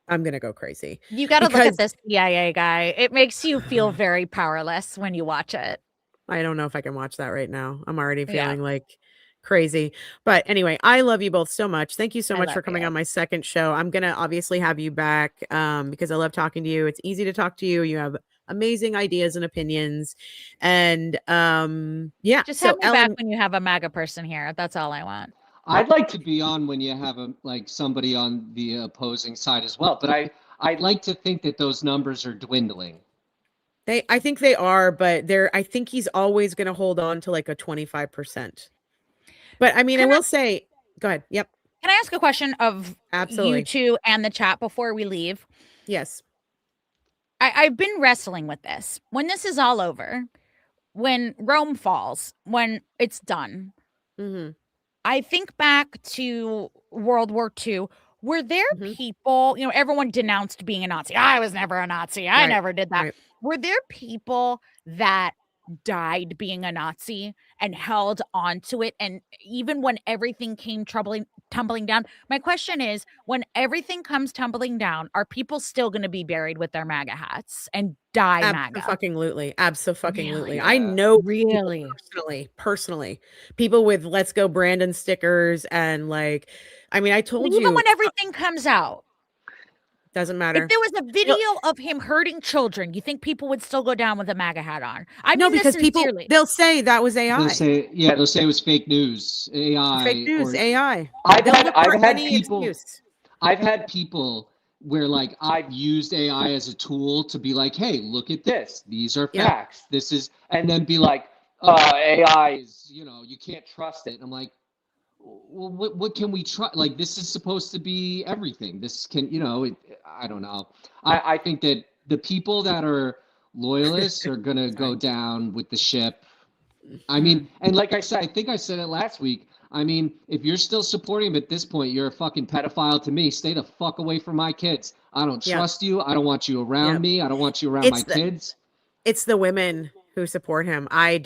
I'm gonna go crazy. You got to look at this CIA guy. It makes you feel very powerless when you watch it. I don't know if I can watch that right now. I'm already feeling like crazy. But anyway, I love you both so much. Thank you so much for coming on my second show. I'm gonna obviously have you back because I love talking to you. It's easy to talk to you. You have amazing ideas and opinions. And just have me back when you have a MAGA person here. That's all I want. I'd like to be on when you have somebody on the opposing side as well. But I'd like to think that those numbers are dwindling. I think they are, but I think he's always going to hold on to like a 25%. But I mean, I will say, go ahead. Yep. Can I ask a question of Absolutely. you two and the chat before we leave? Yes. I've been wrestling with this. When this is all over, when Rome falls, when it's done, I think back to World War II. Were there people, everyone denounced being a Nazi. I was never a Nazi. I never did that. Right. Were there people that died being a Nazi and held on to it? And even when everything came tumbling down, my question is, when everything comes tumbling down, are people still going to be buried with their MAGA hats and die MAGA? Absolutely. Really? I know really personally, people with "Let's Go Brandon" stickers and I told you. Even when everything comes out. Doesn't matter. If there was a video of him hurting children, you think people would still go down with a MAGA hat on? No, because people, they'll say that was AI. They'll say it was fake news, AI. Fake news, AI. I've had people where I've used AI as a tool to be like, hey, look at this. These are facts. This is, and then be like, AI is, you can't trust it. And I'm like, well, what can we try? This is supposed to be everything. This can, I don't know. I think that the people that are loyalists are going to go down with the ship. I mean, and like I said, I think I said it last week. I mean, if you're still supporting him at this point, you're a fucking pedophile to me. Stay the fuck away from my kids. I don't trust you. I don't want you around me. I don't want you around my kids. It's the women who support him. I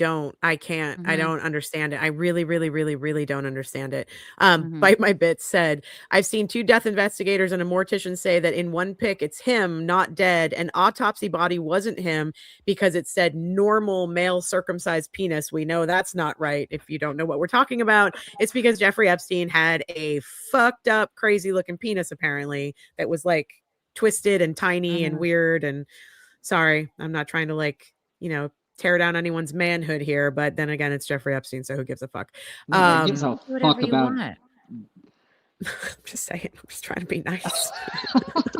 can't, I don't understand it. I really, really, really, really don't understand it. Bite My Bits said, I've seen 2 death investigators and a mortician say that in one pic, it's him, not dead. An autopsy body wasn't him because it said normal male circumcised penis. We know that's not right. If you don't know what we're talking about, it's because Jeffrey Epstein had a fucked up, crazy looking penis, apparently, that was twisted and tiny and weird. And sorry, I'm not trying to tear down anyone's manhood here, but then again, it's Jeffrey Epstein, so who gives a fuck? Gives a fuck about. I'm just saying. I'm just trying to be nice.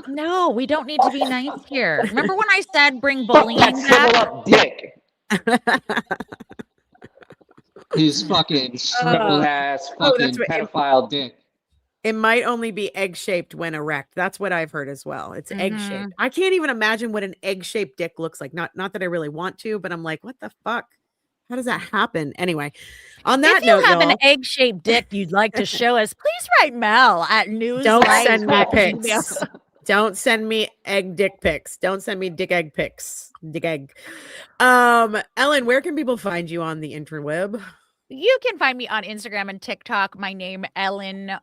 No, we don't need to be nice here. Remember when I said bring bullying back? Dick. His fucking shriveled ass fucking pedophile dick. It might only be egg-shaped when erect. That's what I've heard as well. It's egg-shaped. I can't even imagine what an egg-shaped dick looks like. Not that I really want to, but I'm like, what the fuck? How does that happen? Anyway, on that note, if you have an egg-shaped dick you'd like to show us, please write Mel at Newslight. Don't send me pics. Don't send me egg dick pics. Don't send me dick egg pics. Dick egg. Ellyn, where can people find you on the interweb? You can find me on Instagram and TikTok. My name, Ellyn.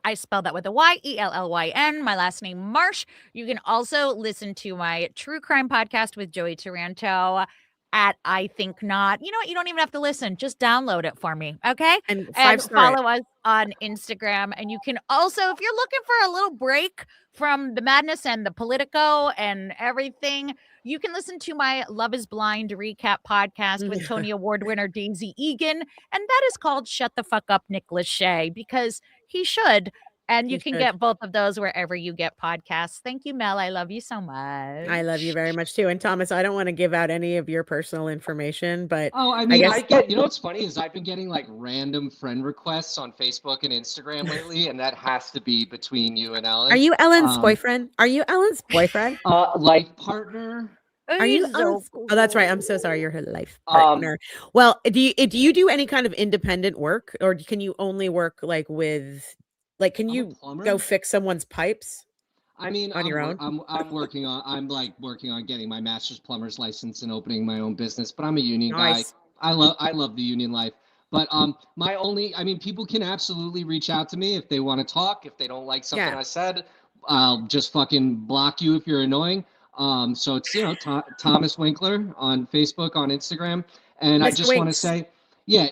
I spelled that with a Y, Ellyn. My last name, Marsh. You can also listen to my true crime podcast with Joey Taranto at I Think Not. You know what? You don't even have to listen. Just download it for me. Okay. And follow us on Instagram. And you can also, if you're looking for a little break from the madness and the Politico and everything, you can listen to my Love is Blind recap podcast with Tony Award winner Daisy Egan. And that is called Shut the Fuck Up, Nick Lachey, because he should. And you can get both of those wherever you get podcasts. Thank you, Mel. I love you so much. I love you very much too. And Thomas, I don't want to give out any of your personal information, but I mean, I get, you know, what's funny is I've been getting like random friend requests on Facebook and Instagram lately, and that has to be between you and Ellyn. Are you Ellyn's boyfriend? Are you Ellyn's boyfriend? Life partner. Are you? Oh, that's right. I'm so sorry. You're her life partner. Well, do you do any kind of independent work, or can you only work like with, like, can you go fix someone's pipes? I mean, on your own. I'm working on getting my master's plumber's license and opening my own business. But I'm a union guy. I love the union life. But people can absolutely reach out to me if they want to talk. If they don't like something I said, I'll just fucking block you if you're annoying. So it's, you know, Thomas Winkler on Facebook, on Instagram. And Mr. I just want to say, you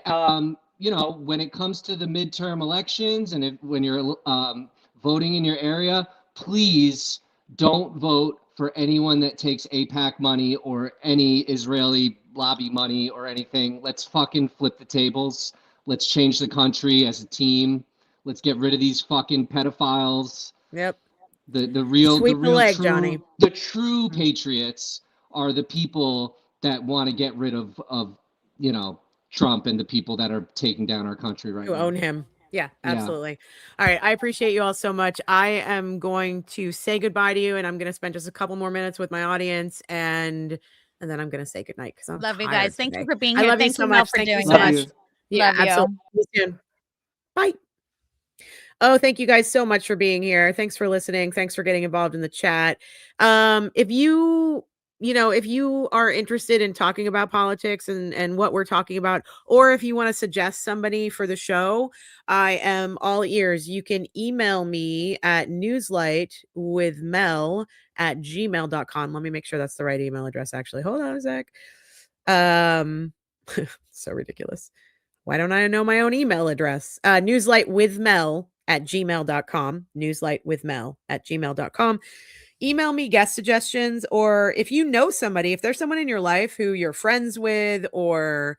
know, when it comes to the midterm elections and when you're voting in your area, please don't vote for anyone that takes AIPAC money or any Israeli lobby money or anything. Let's fucking flip the tables. Let's change the country as a team. Let's get rid of these fucking pedophiles. Yep. The true patriots are the people that want to get rid of you know, Trump and the people that are taking down our country right now. Who own him. Yeah, absolutely. Yeah. All right. I appreciate you all so much. I am going to say goodbye to you, and I'm going to spend just a couple more minutes with my audience, and then I'm going to say goodnight because I'm love you guys. Thank you for being here. I love Thank you so you, much. Mel, for Thank doing you so this. much. Yeah, absolutely. See you soon. Bye. Oh, thank you guys so much for being here. Thanks for listening. Thanks for getting involved in the chat. If you are interested in talking about politics and what we're talking about, or if you want to suggest somebody for the show, I am all ears. You can email me at newslightwithmel@gmail.com. Let me make sure that's the right email address, actually. Hold on a sec. So ridiculous. Why don't I know my own email address? newslightwithmel@gmail.com. newslightwithmel@gmail.com. Email me guest suggestions, or if you know somebody, if there's someone in your life who you're friends with, or,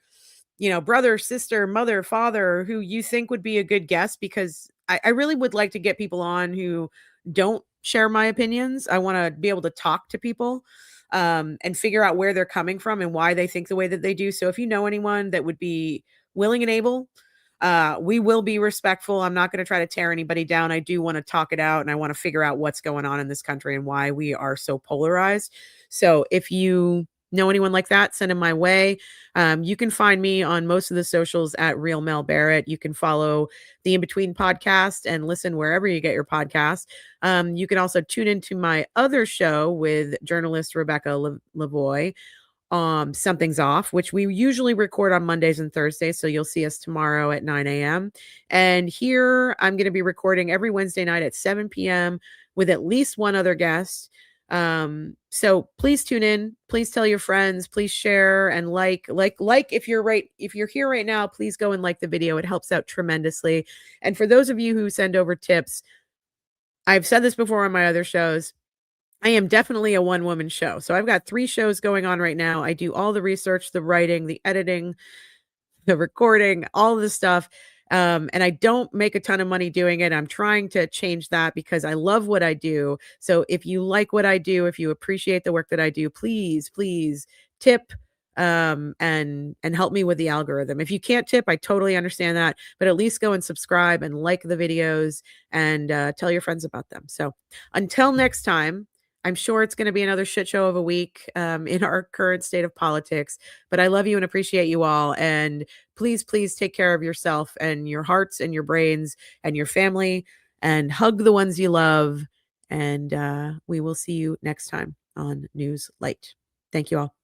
you know, brother, sister, mother, father, who you think would be a good guest, because I really would like to get people on who don't share my opinions. I want to be able to talk to people and figure out where they're coming from and why they think the way that they do. So if you know anyone that would be willing and able, we will be respectful. I'm not going to try to tear anybody down. I do want to talk it out, and I want to figure out what's going on in this country and why we are so polarized. So if you know anyone like that, send them my way. You can find me on most of the socials at Real Mel Barrett. You can follow the In Between podcast and listen wherever you get your podcast. You can also tune into my other show with journalist Rebecca Lavoie, Something's Off, which we usually record on Mondays and Thursdays. So you'll see us tomorrow at 9 a.m. And here I'm going to be recording every Wednesday night at 7 p.m. with at least one other guest. So please tune in, please tell your friends, please share and like if you're here right now, please go and like the video. It helps out tremendously. And for those of you who send over tips, I've said this before on my other shows, I am definitely a one-woman show. So I've got 3 shows going on right now. I do all the research, the writing, the editing, the recording, all the stuff. And I don't make a ton of money doing it. I'm trying to change that because I love what I do. So if you like what I do, if you appreciate the work that I do, please tip and help me with the algorithm. If you can't tip, I totally understand that, but at least go and subscribe and like the videos and tell your friends about them. So until next time, I'm sure it's going to be another shit show of a week in our current state of politics, but I love you and appreciate you all. And please take care of yourself and your hearts and your brains and your family, and hug the ones you love. And we will see you next time on Newslight. Thank you all.